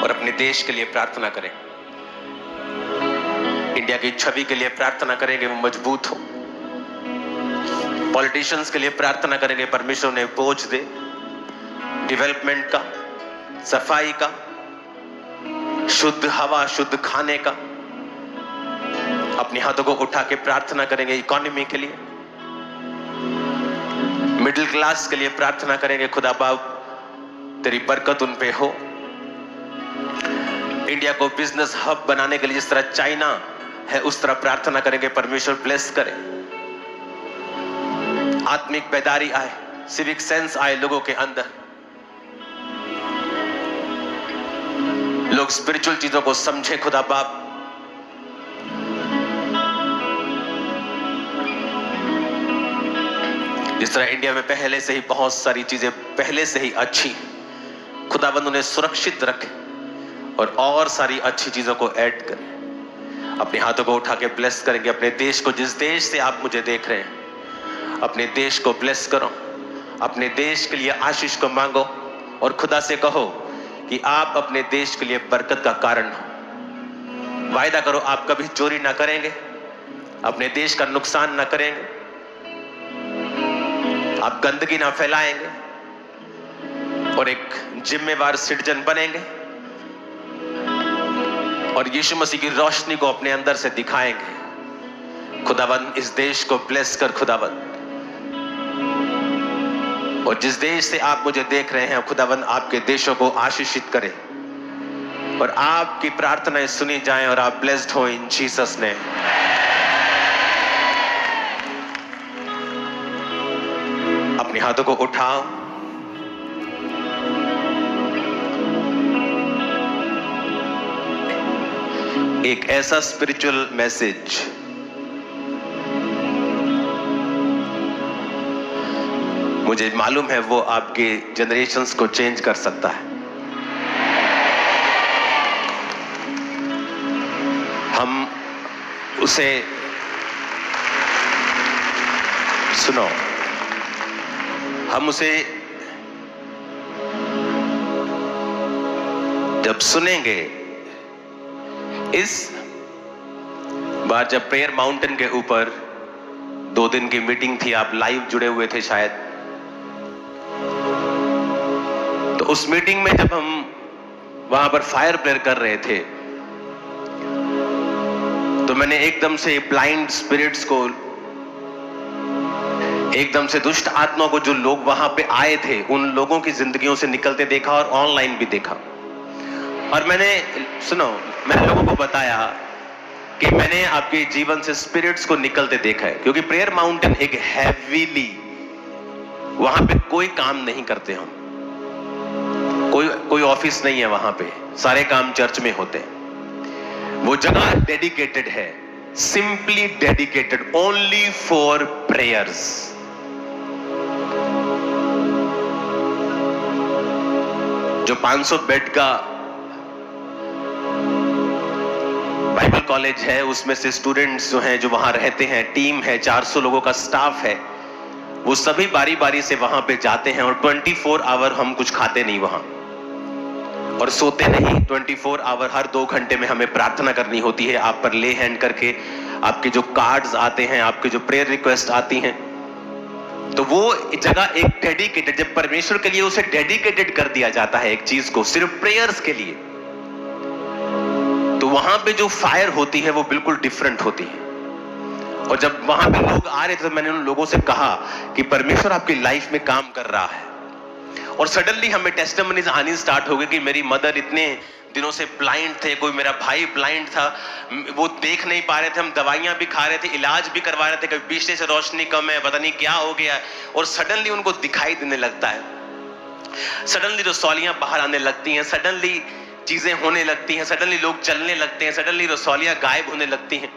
और अपने देश के लिए प्रार्थना करें। इंडिया की छवि के लिए प्रार्थना करेंगे वो मजबूत हो। पॉलिटिशियंस के लिए प्रार्थना करेंगे परमेश्वर उन्हें बोझ दे, डेवलपमेंट का, सफाई का, शुद्ध हवा, शुद्ध खाने का। अपने हाथों को उठा के प्रार्थना करेंगे इकोनॉमी के लिए, मिडिल क्लास के लिए प्रार्थना करेंगे। खुदा बाप तेरी बरकत उन पे हो। इंडिया को बिजनेस हब बनाने के लिए जिस तरह चाइना है उस तरह प्रार्थना करेंगे परमेश्वर ब्लेस करे। आत्मिक बेदारी आए, सिविक सेंस आए लोगों के अंदर, लोग स्पिरिचुअल चीजों को समझे। खुदा बाप जिस तरह इंडिया में पहले से ही बहुत सारी चीजें पहले से ही अच्छी, खुदाबंद उन्हें सुरक्षित रखे और सारी अच्छी चीजों को ऐड करें। अपने हाथों को उठा के ब्लेस करेंगे अपने देश को। जिस देश से आप मुझे देख रहे हैं, अपने देश को ब्लेस करो। अपने देश के लिए आशीष को मांगो और खुदा से कहो कि आप अपने देश के लिए बरकत का कारण हो। वायदा करो आप कभी चोरी ना करेंगे, अपने देश का नुकसान ना करेंगे, आप गंदगी ना फैलाएंगे और एक जिम्मेवार सिटीजन बनेंगे और यीशु मसीह की रोशनी को अपने अंदर से दिखाएंगे। खुदावंद इस देश को ब्लेस कर खुदावंद, और जिस देश से आप मुझे देख रहे हैं खुदावंद आपके देशों को आशीषित करें और आपकी प्रार्थनाएं सुनी जाएं और आप ब्लेस्ड हो इन जीसस नेम। अपने हाथों को उठाओ, एक ऐसा स्पिरिचुअल मैसेज मुझे मालूम है वो आपके जनरेशंस को चेंज कर सकता है। हम उसे सुनो, हम उसे जब सुनेंगे, इस बार जब प्रेयर माउंटेन के ऊपर 2 दिन की मीटिंग थी, आप लाइव जुड़े हुए थे शायद, तो उस मीटिंग में जब हम वहां पर फायर प्रेयर कर रहे थे तो मैंने एकदम से ब्लाइंड स्पिरिट्स को, एकदम से दुष्ट आत्मा को, जो लोग वहां पे आए थे उन लोगों की जिंदगियों से निकलते देखा और ऑनलाइन भी देखा। और मैंने मैंने लोगों को बताया कि मैंने आपके जीवन से स्पिरिट्स को निकलते देखा है, क्योंकि प्रेयर माउंटेन एक हैवीली, वहां पे कोई काम नहीं करते हम, कोई ऑफिस नहीं है वहां पे, सारे काम चर्च में होते हैं। वो जगह डेडिकेटेड है, simply dedicated only for prayers. जो 500 बेड का बाइबल कॉलेज है, उसमें से स्टूडेंट्स जो हैं, जो वहां रहते हैं, टीम है, 400 लोगों का स्टाफ है, वो सभी बारी बारी से वहां पे जाते हैं और 24 आवर हम कुछ खाते नहीं वहां और सोते नहीं। 24 आवर हर 2 घंटे में हमें प्रार्थना करनी होती है। आप पर ले हैंड करके आपके जो कार्ड्स आते हैं, आपके जो प्रेयर रिक्वेस्ट आती हैं, तो वो जगह एक डेडिकेटेड, जब परमेश्वर के लिए उसे डेडिकेटेड कर दिया जाता है एक चीज को, सिर्फ प्रेयर्स के लिए, तो वहां पे जो फायर होती है वो बिल्कुल डिफरेंट होती है। और जब वहां पे लोग आ रहे थे तो मैंने उन लोगों से कहा कि परमेश्वर आपकी लाइफ में काम कर रहा है। और सडनली हमें टेस्टिमनीज आनी स्टार्ट हो गई कि मेरी मदर इतने दिनों से ब्लाइंड थे, कोई मेरा भाई ब्लाइंड था, वो देख नहीं पा रहे थे, हम दवाइयां भी खा रहे थे, इलाज भी करवा रहे थे, कभी बिजली से रोशनी कम है, पता नहीं क्या हो गया है, और सडनली उनको दिखाई देने लगता है, सडनली रसौलियां बाहर आने लगती हैं, सडनली चीजें होने लगती हैं, सडनली लोग चलने लगते हैं, सडनली रसौलियां गायब होने लगती हैं।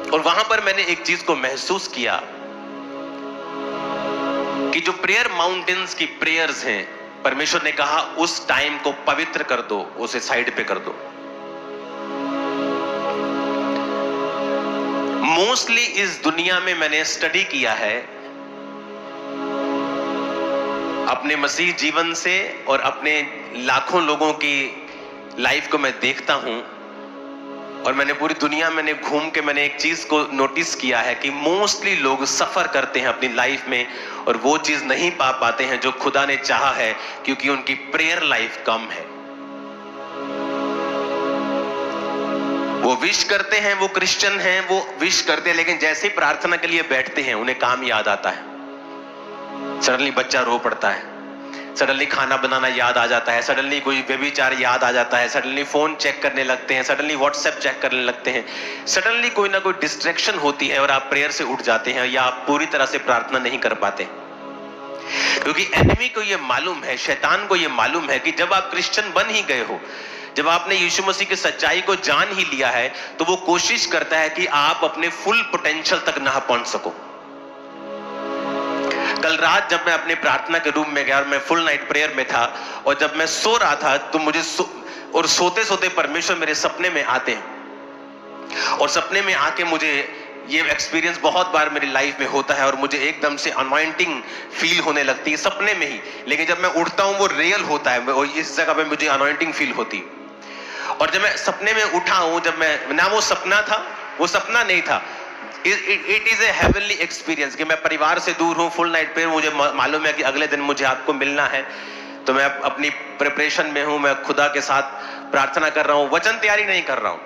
और वहां पर मैंने एक चीज को महसूस किया कि जो प्रेयर माउंटेन्स की प्रेयर्स हैं, परमेश्वर ने कहा उस टाइम को पवित्र कर दो, उसे साइड पे कर दो। मोस्टली इस दुनिया में मैंने स्टडी किया है अपने मसीह जीवन से और अपने लाखों लोगों की लाइफ को मैं देखता हूं और मैंने पूरी दुनिया में घूम के मैंने एक चीज को नोटिस किया है कि मोस्टली लोग सफर करते हैं अपनी लाइफ में और वो चीज नहीं पा पाते हैं जो खुदा ने चाहा है, क्योंकि उनकी प्रेयर लाइफ कम है। वो विश करते हैं, वो क्रिश्चियन हैं, वो विश करते हैं, लेकिन जैसे ही प्रार्थना के लिए बैठते हैं उन्हें काम याद आता है। सडनली बच्चा रो पड़ता है, सडनली खाना बनाना याद आ जाता है, सडनली कोई व्यभिचार याद आ जाता है, सडनली फोन चेक करने लगते हैं, सडनली व्हाट्सएप चेक करने लगते हैं, सडनली कोई ना कोई डिस्ट्रैक्शन होती है और आप प्रेयर से उठ जाते हैं या आप पूरी तरह से प्रार्थना नहीं कर पाते। क्योंकि एनिमी को यह मालूम है, शैतान को यह मालूम है कि जब आप क्रिश्चियन बन ही गए हो, जब आपने यीशु मसीह की सच्चाई को जान ही लिया है, तो वो कोशिश करता है कि आप अपने फुल पोटेंशियल तक ना पहुंच सको। कल रात जब मैं अपने प्रार्थना के रूम में गया और मैं फुल नाइट प्रेयर में था और जब मैं सो रहा था तो मुझे सोते सोते परमेश्वर मेरे सपने में आते हैं और सपने में आके मुझे ये एक्सपीरियंस बहुत बार मेरी लाइफ में होता है और मुझे एकदम से अनॉइंटिंग फील होने लगती है सपने में ही, लेकिन जब मैं उठता हूं वो रियल होता है और इस जगह पे मुझे अनॉइंटिंग फील होती है। और जब मैं सपने में उठा हूं, जब मैं ना वो सपना था, वो सपना नहीं था, it is a heavenly experience कि मैं परिवार से दूर हूं, फुल नाइट प्रेयर, मुझे मालूम है कि अगले दिन मुझे आपको मिलना है, तो मैं अपनी प्रिपरेशन में हूं, मैं खुदा के साथ प्रार्थना कर रहा हूं, वचन तैयारी नहीं कर रहा हूं,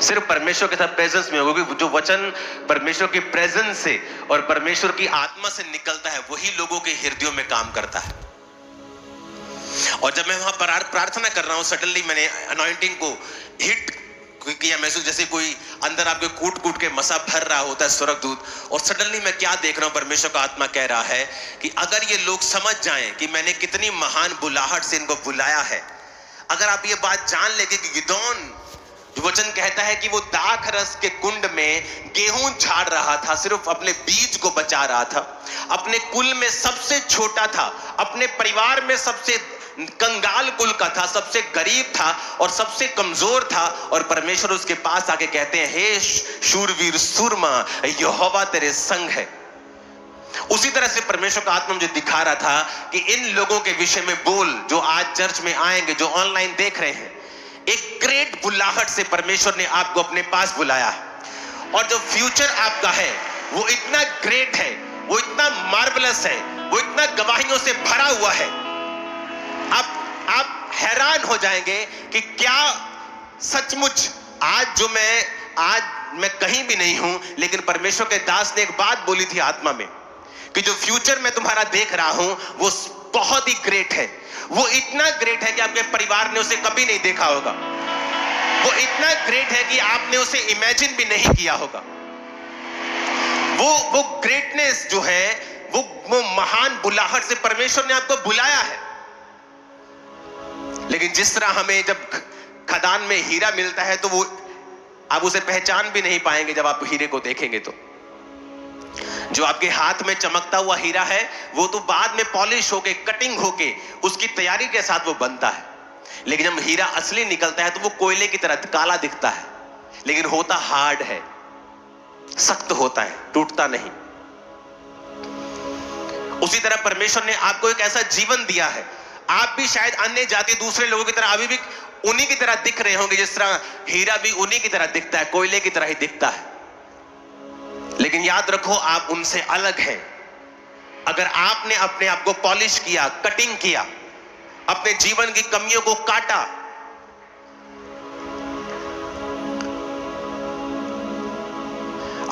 सिर्फ परमेश्वर के साथ प्रेजेंस में हूं, क्योंकि जो वचन परमेश्वर की प्रेजेंस से और परमेश्वर की आत्मा से निकलता है वही लोगों के हृदयों में काम करता है। और जब मैं वहां पर प्रार्थना कर रहा हूं, सडनली मैंने अनॉइंटिंग को हिट किया महसूस, जैसे कोई अंदर आपके कूट कूट के मसा भर रहा होता है स्वर्गदूत। और सडनली मैं क्या देख रहा हूं, परमेश्वर का आत्मा कह रहा है कि अगर ये लोग समझ जाएं कि मैंने कितनी महान बुलाहट से इनको बुलाया है, अगर आप ये बात जान लेंगे कि गिदोन, वचन कहता है कि वो दाख रस के कुंड में गेहूं झाड़ रहा था, सिर्फ अपने बीज को बचा रहा था, अपने कुल में सबसे छोटा था, अपने परिवार में सबसे कंगाल कुल का था, सबसे गरीब था और सबसे कमजोर था, और परमेश्वर उसके पास आके कहते हैं, हे शूरवीर सूरमा, यहोवा तेरे संग है। उसी तरह से परमेश्वर का आत्मा मुझे दिखा रहा था कि इन लोगों के विषय में बोल, जो आज चर्च में आएंगे, जो ऑनलाइन देख रहे हैं। एक ग्रेट बुलाहट से परमेश्वर ने आपको अपने पास बुलाया है और जो फ्यूचर आपका है वो इतना ग्रेट है, वो इतना मार्वलस है, वो इतना गवाहियों से भरा हुआ है। आप हैरान हो जाएंगे कि क्या सचमुच आज मैं कहीं भी नहीं हूं, लेकिन परमेश्वर के दास ने एक बात बोली थी आत्मा में कि जो फ्यूचर मैं तुम्हारा देख रहा हूं वो बहुत ही ग्रेट है। वो इतना ग्रेट है कि आपके परिवार ने उसे कभी नहीं देखा होगा, वो इतना ग्रेट है कि आपने उसे इमेजिन भी नहीं किया होगा। वो ग्रेटनेस जो है, वो महान बुलाहट से परमेश्वर ने आपको बुलाया है। लेकिन जिस तरह हमें जब खदान में हीरा मिलता है तो वो आप उसे पहचान भी नहीं पाएंगे जब आप हीरे को देखेंगे। तो जो आपके हाथ में चमकता हुआ हीरा है वो तो बाद में पॉलिश होके, कटिंग होके, उसकी तैयारी के साथ वो बनता है। लेकिन जब हीरा असली निकलता है तो वो कोयले की तरह काला दिखता है, लेकिन होता हार्ड है, सख्त होता है, टूटता नहीं। उसी तरह परमेश्वर ने आपको एक ऐसा जीवन दिया है, आप भी शायद अन्य जाति दूसरे लोगों की तरह अभी भी उन्हीं की तरह दिख रहे होंगे, जिस तरह हीरा भी उन्हीं की तरह दिखता है, कोयले की तरह ही दिखता है। लेकिन याद रखो, आप उनसे अलग हैं। अगर आपने अपने आप को पॉलिश किया, कटिंग किया, अपने जीवन की कमियों को काटा,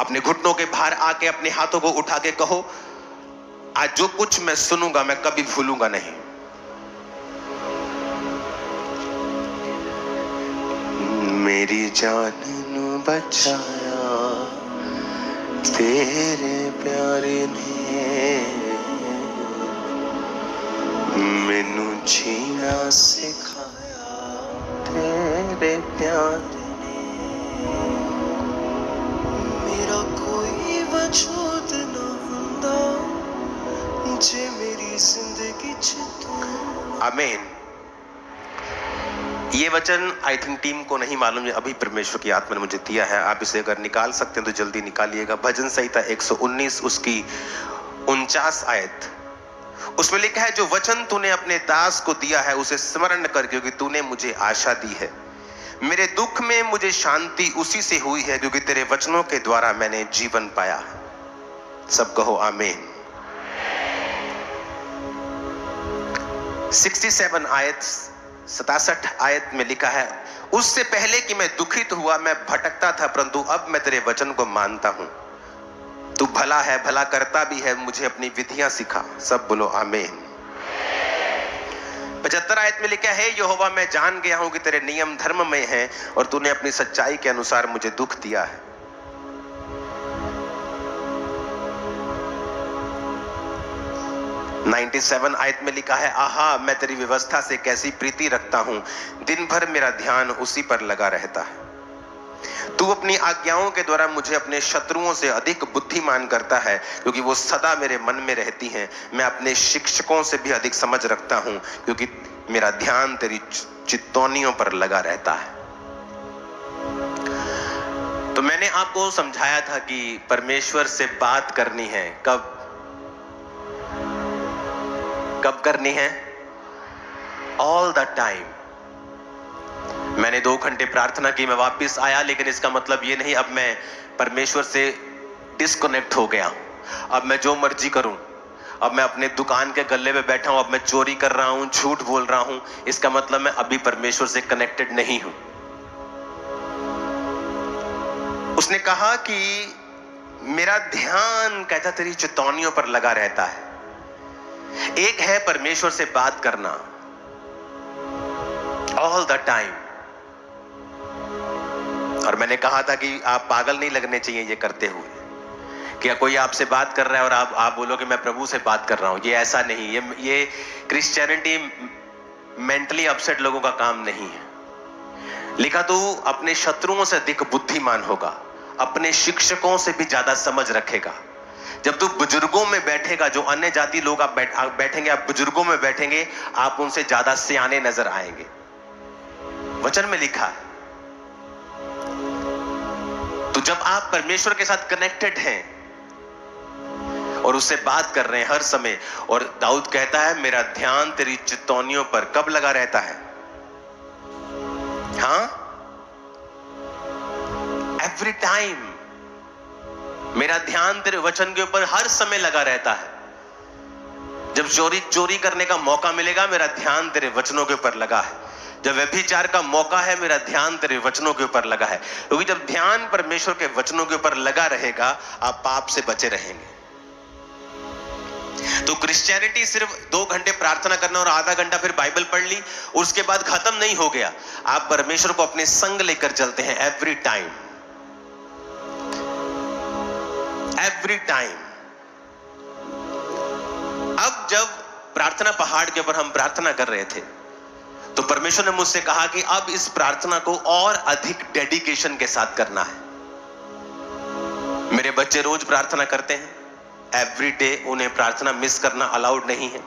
अपने घुटनों के बाहर आके अपने हाथों को उठा के कहो, आज जो कुछ मैं सुनूंगा मैं कभी भूलूंगा नहीं। मेरी जान नू बचाया तेरे प्यारे ने, मैनू जीना सिखाया तेरे प्यारे ने, मेरा कोई वजूद ना हुंदा जे मेरी जिंदगी च तू। आमीन। ये वचन आई थिंक टीम को नहीं मालूम है, अभी परमेश्वर की आत्मा ने मुझे दिया है। आप इसे अगर निकाल सकते हैं तो जल्दी निकालिएगा। भजन संहिता 119 उसकी 49 आयत। उसमें लिखा है, जो वचन तूने अपने दास को दिया है उसे स्मरण कर, क्योंकि तूने मुझे आशा दी है। मेरे दुख में मुझे शांति उसी से हुई है, क्योंकि तेरे वचनों के द्वारा मैंने जीवन पाया। सब कहो आमीन। 67 आयत 67 आयत में लिखा है, उससे पहले कि मैं दुखित हुआ मैं भटकता था, परंतु अब मैं तेरे वचन को मानता हूं। तू भला है, भला करता भी है, मुझे अपनी विधियां सिखा। सब बोलो आमीन। 75 आयत में लिखा है, यहोवा मैं जान गया हूं कि तेरे नियम धर्ममय हैं और तूने अपनी सच्चाई के अनुसार मुझे दुख दिया है। 97 आयत में लिखा है, आहा मैं तेरी व्यवस्था से कैसी प्रीति रखता हूं, दिन भर मेरा ध्यान उसी पर लगा रहता है। तू अपनी आज्ञाओं के द्वारा मुझे अपने शत्रुओं से अधिक बुद्धिमान करता है, क्योंकि वो सदा मेरे मन में रहती हैं। मैं अपने शिक्षकों से भी अधिक समझ रखता हूं, क्योंकि मेरा ध्यान तेरी चितौनियों पर लगा रहता है। तो मैंने आपको समझाया था कि परमेश्वर से बात करनी है, कब करनी है? All the time. मैंने 2 घंटे प्रार्थना की, मैं वापस आया, लेकिन इसका मतलब ये नहीं अब मैं परमेश्वर से डिस्कनेक्ट हो गया हूं। अब मैं जो मर्जी करूं, अब मैं अपने दुकान के गल्ले पे बैठा हूं, अब मैं चोरी कर रहा हूं, झूठ बोल रहा हूं, इसका मतलब मैं अभी परमेश्वर से कनेक्टेड नहीं हूं। उसने कहा कि मेरा ध्यान, कहता, तेरी चितौनियों पर लगा रहता है। एक है परमेश्वर से बात करना ऑल द टाइम, और मैंने कहा था कि आप पागल नहीं लगने चाहिए ये करते हुए। क्या कोई आपसे बात कर रहा है और आप बोलो कि मैं प्रभु से बात कर रहा हूं, ये ऐसा नहीं। ये क्रिश्चियनिटी मेंटली अपसेट लोगों का काम नहीं है। लिखा, तू अपने शत्रुओं से अधिक बुद्धिमान होगा, अपने शिक्षकों से भी ज्यादा समझ रखेगा। जब तू बुजुर्गों में बैठेगा, जो अन्य जाति लोग आप बैठेंगे, आप बुजुर्गों में बैठेंगे, आप उनसे ज्यादा सियाने नजर आएंगे। वचन में लिखा है। तो जब आप परमेश्वर के साथ कनेक्टेड हैं और उससे बात कर रहे हैं हर समय, और दाऊद कहता है, मेरा ध्यान तेरी चितौनियों पर कब लगा रहता है? हाँ, एवरी टाइम। मेरा ध्यान तेरे वचन के ऊपर हर समय लगा रहता है। जब चोरी करने का मौका मिलेगा, मेरा ध्यान तेरे वचनों के ऊपर लगा है। जब व्यभिचार का मौका है, मेरा ध्यान तेरे वचनों के ऊपर लगा है। क्योंकि जब ध्यान परमेश्वर के वचनों के ऊपर लगा रहेगा, आप पाप से बचे रहेंगे। तो क्रिश्चियनिटी सिर्फ 2 घंटे प्रार्थना करना और आधा घंटा फिर बाइबल पढ़ ली, उसके बाद खत्म नहीं हो गया। आप परमेश्वर को अपने संग लेकर चलते हैं एवरी टाइम, एवरी टाइम। अब जब प्रार्थना पहाड़ के ऊपर हम प्रार्थना कर रहे थे, तो परमेश्वर ने मुझसे कहा कि अब इस प्रार्थना को और अधिक डेडिकेशन के साथ करना है। मेरे बच्चे रोज प्रार्थना करते हैं, एवरी डे, उन्हें प्रार्थना मिस करना अलाउड नहीं है।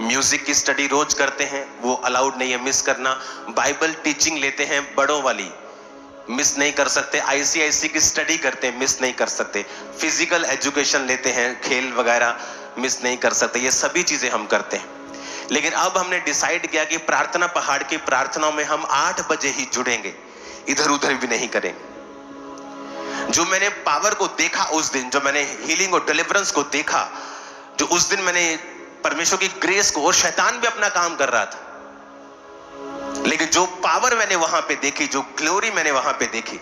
म्यूजिक की स्टडी रोज करते हैं, वो अलाउड नहीं है मिस करना। बाइबल टीचिंग लेते हैं बड़ों वाली, मिस नहीं कर सकते। आईसीआईसी की स्टडी करते हैं, मिस नहीं कर सकते। फिजिकल एजुकेशन लेते हैं, खेल वगैरह, मिस नहीं कर सकते। ये सभी चीजें हम करते हैं। लेकिन अब हमने डिसाइड किया कि प्रार्थना पहाड़ की प्रार्थनाओं में हम 8 बजे ही जुड़ेंगे, इधर उधर भी नहीं करेंगे। जो मैंने पावर को देखा उस दिन, जो मैंने हीलिंग और डिलीवरेंस को देखा, जो उस दिन मैंने परमेश्वर की ग्रेस को, और शैतान भी अपना काम कर रहा था, लेकिन जो पावर मैंने वहां पे देखी, जो ग्लोरी मैंने वहां पे देखी,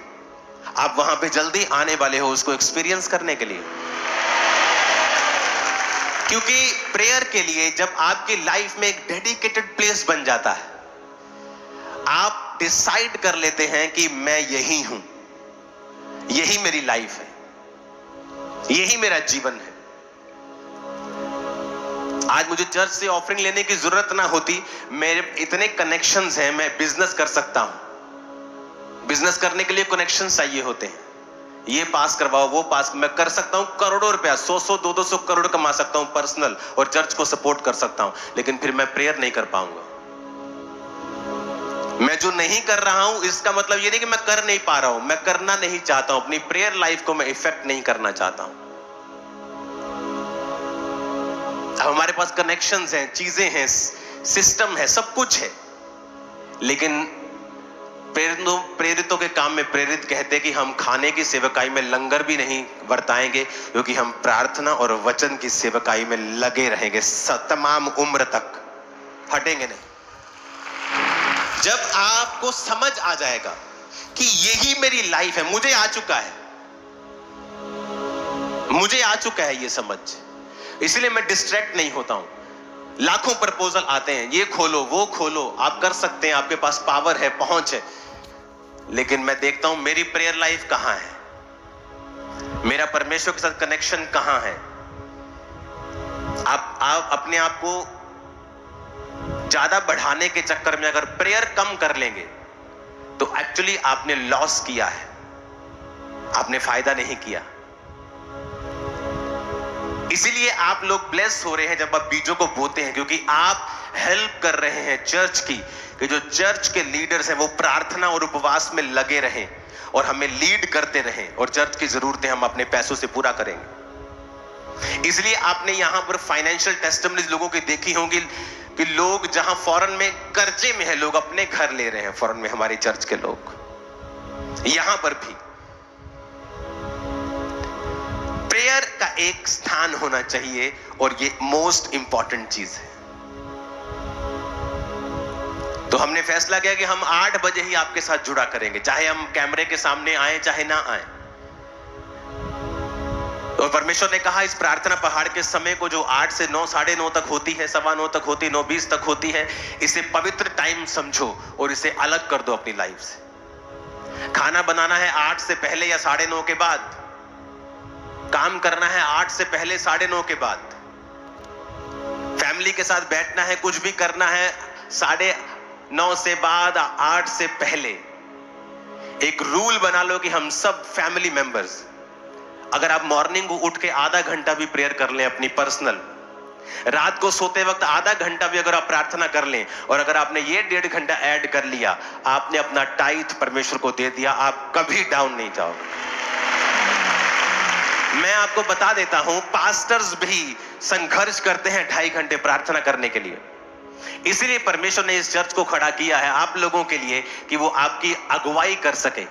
आप वहां पे जल्दी आने वाले हो उसको एक्सपीरियंस करने के लिए। क्योंकि प्रेयर के लिए जब आपकी लाइफ में एक डेडिकेटेड प्लेस बन जाता है, आप डिसाइड कर लेते हैं कि मैं यही हूं, यही मेरी लाइफ है, यही मेरा जीवन है। आज मुझे चर्च से ऑफरिंग लेने की जरूरत ना होती, मेरे इतने कनेक्शंस हैं, मैं बिजनेस कर सकता हूं। बिजनेस करने के लिए कनेक्शंस चाहिए होते हैं, ये पास करवाओ, वो पास, मैं कर सकता हूं करोड़ों रुपया, 100-100, 200 करोड़ कमा सकता हूं पर्सनल, और चर्च को सपोर्ट कर सकता हूं, लेकिन फिर मैं प्रेयर नहीं कर पाऊंगा। मैं जो नहीं कर रहा हूं, इसका मतलब ये नहीं कि मैं कर नहीं पा रहा हूं, मैं करना नहीं चाहता हूं। अपनी प्रेयर लाइफ को मैं इफेक्ट नहीं करना चाहता हूं। अब हमारे पास कनेक्शंस हैं, चीजें हैं, सिस्टम है, सब कुछ है, लेकिन प्रेरितों के काम में प्रेरित कहते हैं कि हम खाने की सेवकाई में लंगर भी नहीं बरताएंगे, क्योंकि हम प्रार्थना और वचन की सेवकाई में लगे रहेंगे तमाम उम्र तक, हटेंगे नहीं। जब आपको समझ आ जाएगा कि यही मेरी लाइफ है, मुझे आ चुका है ये समझ, इसलिए मैं डिस्ट्रैक्ट नहीं होता हूं। लाखों प्रपोजल आते हैं, ये खोलो वो खोलो, आप कर सकते हैं, आपके पास पावर है, पहुंच है, लेकिन मैं देखता हूं मेरी प्रेयर लाइफ कहां है, मेरा परमेश्वर के साथ कनेक्शन कहां है। आप अपने आप को ज्यादा बढ़ाने के चक्कर में अगर प्रेयर कम कर लेंगे तो एक्चुअली आपने लॉस किया है, आपने फायदा नहीं किया। इसीलिए आप लोग ब्लेस हो रहे हैं जब आप बीजों को बोते हैं, क्योंकि आप हेल्प कर रहे हैं चर्च की, कि जो चर्च के लीडर्स हैं वो प्रार्थना और उपवास में लगे रहें और हमें लीड करते रहें, और चर्च की जरूरतें हम अपने पैसों से पूरा करेंगे। इसलिए आपने यहां पर फाइनेंशियल टेस्टिमनीज लोगों की देखी होंगी कि लोग जहां फॉरेन में कर्जे में है, लोग अपने घर ले रहे हैं फॉरेन में, हमारे चर्च के लोग। यहां पर भी प्रेयर का एक स्थान होना चाहिए, और ये मोस्ट इंपॉर्टेंट चीज है। तो हमने फैसला किया कि हम 8 बजे ही आपके साथ जुड़ा करेंगे, चाहे हम कैमरे के सामने आए चाहे ना आए। और परमेश्वर ने कहा इस प्रार्थना पहाड़ के समय को, जो 8 से 9, 9:30 तक होती है, 9:15 तक होती है, 9:20 तक होती है, इसे पवित्र टाइम समझो और इसे अलग कर दो अपनी लाइफ से। खाना बनाना है 8 से पहले या 9:30 के बाद, काम करना है 8 से पहले 9:30 के बाद, फैमिली के साथ बैठना है, कुछ भी करना है 9:30 से बाद, 8 से पहले। एक रूल बना लो कि हम सब फैमिली मेंबर्स, अगर आप मॉर्निंग को उठ के आधा घंटा भी प्रेयर कर लें अपनी पर्सनल, रात को सोते वक्त आधा घंटा भी अगर आप प्रार्थना कर लें, और अगर आपने ये 1.5 घंटा ऐड कर लिया, आपने अपना टाइथ परमेश्वर को दे दिया, आप कभी डाउन नहीं जाओगे। मैं आपको बता देता हूं, पास्टर्स भी संघर्ष करते हैं 2.5 घंटे प्रार्थना करने के लिए। इसीलिए परमेश्वर ने इस चर्च को खड़ा किया है आप लोगों के लिए, कि वो आपकी अगुवाई कर सके।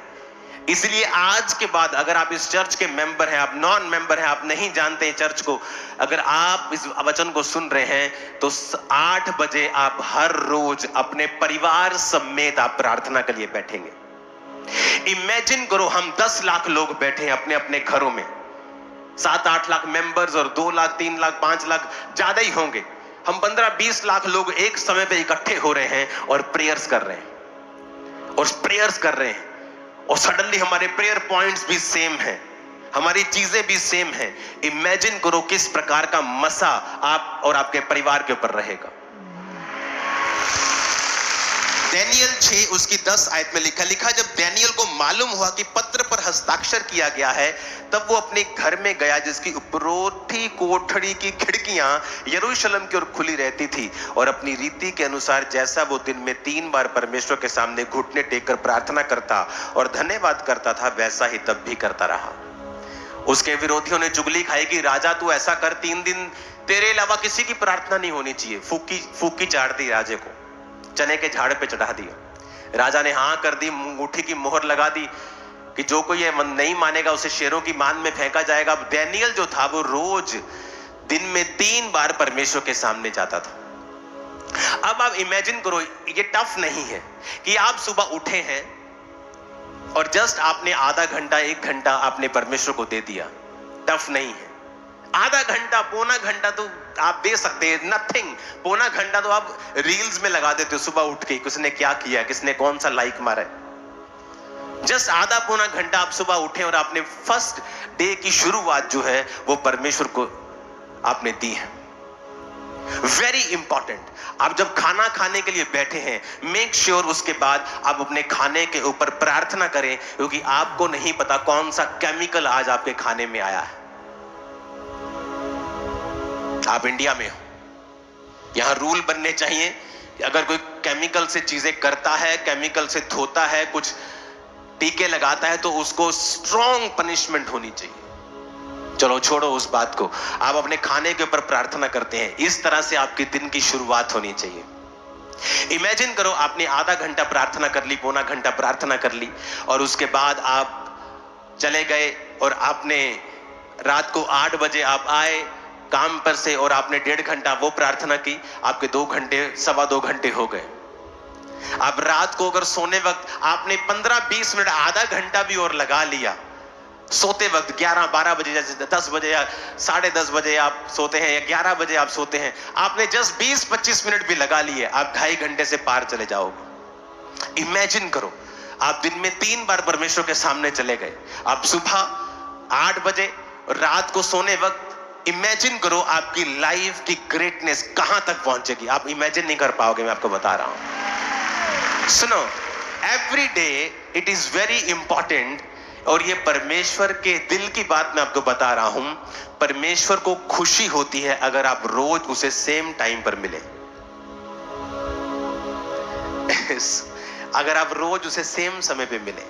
इसलिए आज के बाद अगर आप इस चर्च के मेंबर हैं, आप नॉन मेंबर हैं, आप नहीं जानते हैं चर्च को, अगर आप इस वचन को सुन रहे हैं तो 8 बजे आप हर रोज अपने परिवार समेत आप प्रार्थना के लिए बैठेंगे। इमेजिन करो हम 10 लाख लोग बैठे हैं अपने अपने घरों में, 7-8 लाख मेंबर्स, और 2 लाख 3 लाख 5 लाख ज्यादा ही होंगे, हम 15-20 लाख लोग एक समय पे इकट्ठे हो रहे हैं और प्रेयर्स कर रहे हैं, और सडनली हमारे प्रेयर पॉइंट्स भी सेम हैं, हमारी चीजें भी सेम हैं। इमेजिन करो किस प्रकार का मसा आप और आपके परिवार के ऊपर रहेगा। दानियेल 6 उसकी 10 आयत में लिखा, जब दानियेल को मालूम हुआ कि पत्र पर हस्ताक्षर किया गया है, तब वो अपने घर में गया, जिसकी उपरोठी कोठरी की खिड़कियां यरूशलेम की ओर खुली रहती थी, और अपनी रीति के अनुसार जैसा वो दिन में 3 बार परमेश्वर के सामने घुटने टेककर प्रार्थना करता और धन्यवाद करता था, वैसा ही तब भी करता रहा। उसके विरोधियों ने चुगली खाई कि राजा तू ऐसा कर, 3 दिन तेरे अलावा किसी की प्रार्थना नहीं होनी चाहिए। फूकी चाट दी राजे को, चने के झाड़ पे चढ़ा दिया। राजा ने हाँ कर दी, अंगूठी की मोहर लगा दी कि जो कोई ये नहीं मानेगा उसे शेरों की मान में फेंका जाएगा। अब दानियेल जो था वो रोज दिन में 3 बार परमेश्वर के सामने जाता था। अब आप इमेजिन करो, ये टफ नहीं है कि आप सुबह उठे हैं और जस्ट आपने आधा घंटा 1 घंटा आपने परमेश्वर को दे दिया। टफ नहीं है, आधा घंटा पौना घंटा तो आप दे सकते हैं, नथिंग। पौना घंटा तो आप रील्स में लगा देते हो सुबह उठ के, किसने क्या किया, किसने कौन सा लाइक मारा है। जस्ट आधा पौना घंटा आप सुबह उठे और आपने फर्स्ट डे की शुरुआत जो है वो परमेश्वर को आपने दी है। Very important. आप जब खाना खाने के लिए बैठे हैं, मेक श्योर उसके बाद आप अपने खाने के ऊपर प्रार्थना करें, क्योंकि आपको नहीं पता कौन सा केमिकल आज आपके खाने में आया है। आप इंडिया में हो, यहां रूल बनने चाहिए कि अगर कोई केमिकल से चीजें करता है, केमिकल से धोता है, कुछ टीके लगाता है, तो उसको स्ट्रॉन्ग पनिशमेंट होनी चाहिए। चलो छोड़ो उस बात को, आप अपने खाने के ऊपर प्रार्थना करते हैं। इस तरह से आपके दिन की शुरुआत होनी चाहिए। इमेजिन करो आपने आधा घंटा प्रार्थना कर ली, पौना घंटा प्रार्थना कर ली, और उसके बाद आप चले गए और आपने रात को 8 बजे आप आए काम पर से और आपने 1.5 घंटा वो प्रार्थना की, आपके 2 घंटे, 2.25 घंटे हो गए। अब रात को अगर सोने वक्त आपने 15-20 मिनट, आधा घंटा भी और लगा लिया, सोते वक्त 11-12 बजे, जैसे 10 बजे या 10:30 बजे आप सोते हैं या 11 बजे आप सोते हैं, आपने जस्ट 20-25 मिनट भी लगा लिए, आप 2.5 घंटे से पार चले जाओगे। इमेजिन करो आप दिन में 3 बार परमेश्वर के सामने चले गए, आप सुबह 8 बजे, रात को सोने वक्त। इमेजिन करो आपकी लाइफ की ग्रेटनेस कहां तक पहुंचेगी, आप इमेजिन नहीं कर पाओगे, मैं आपको बता रहा हूं। सुनो, every day it is very important, और ये परमेश्वर के दिल की बात मैं आपको बता रहा हूं। परमेश्वर को खुशी होती है अगर आप रोज उसे सेम टाइम पर मिले। अगर आप रोज उसे सेम समय पे मिले।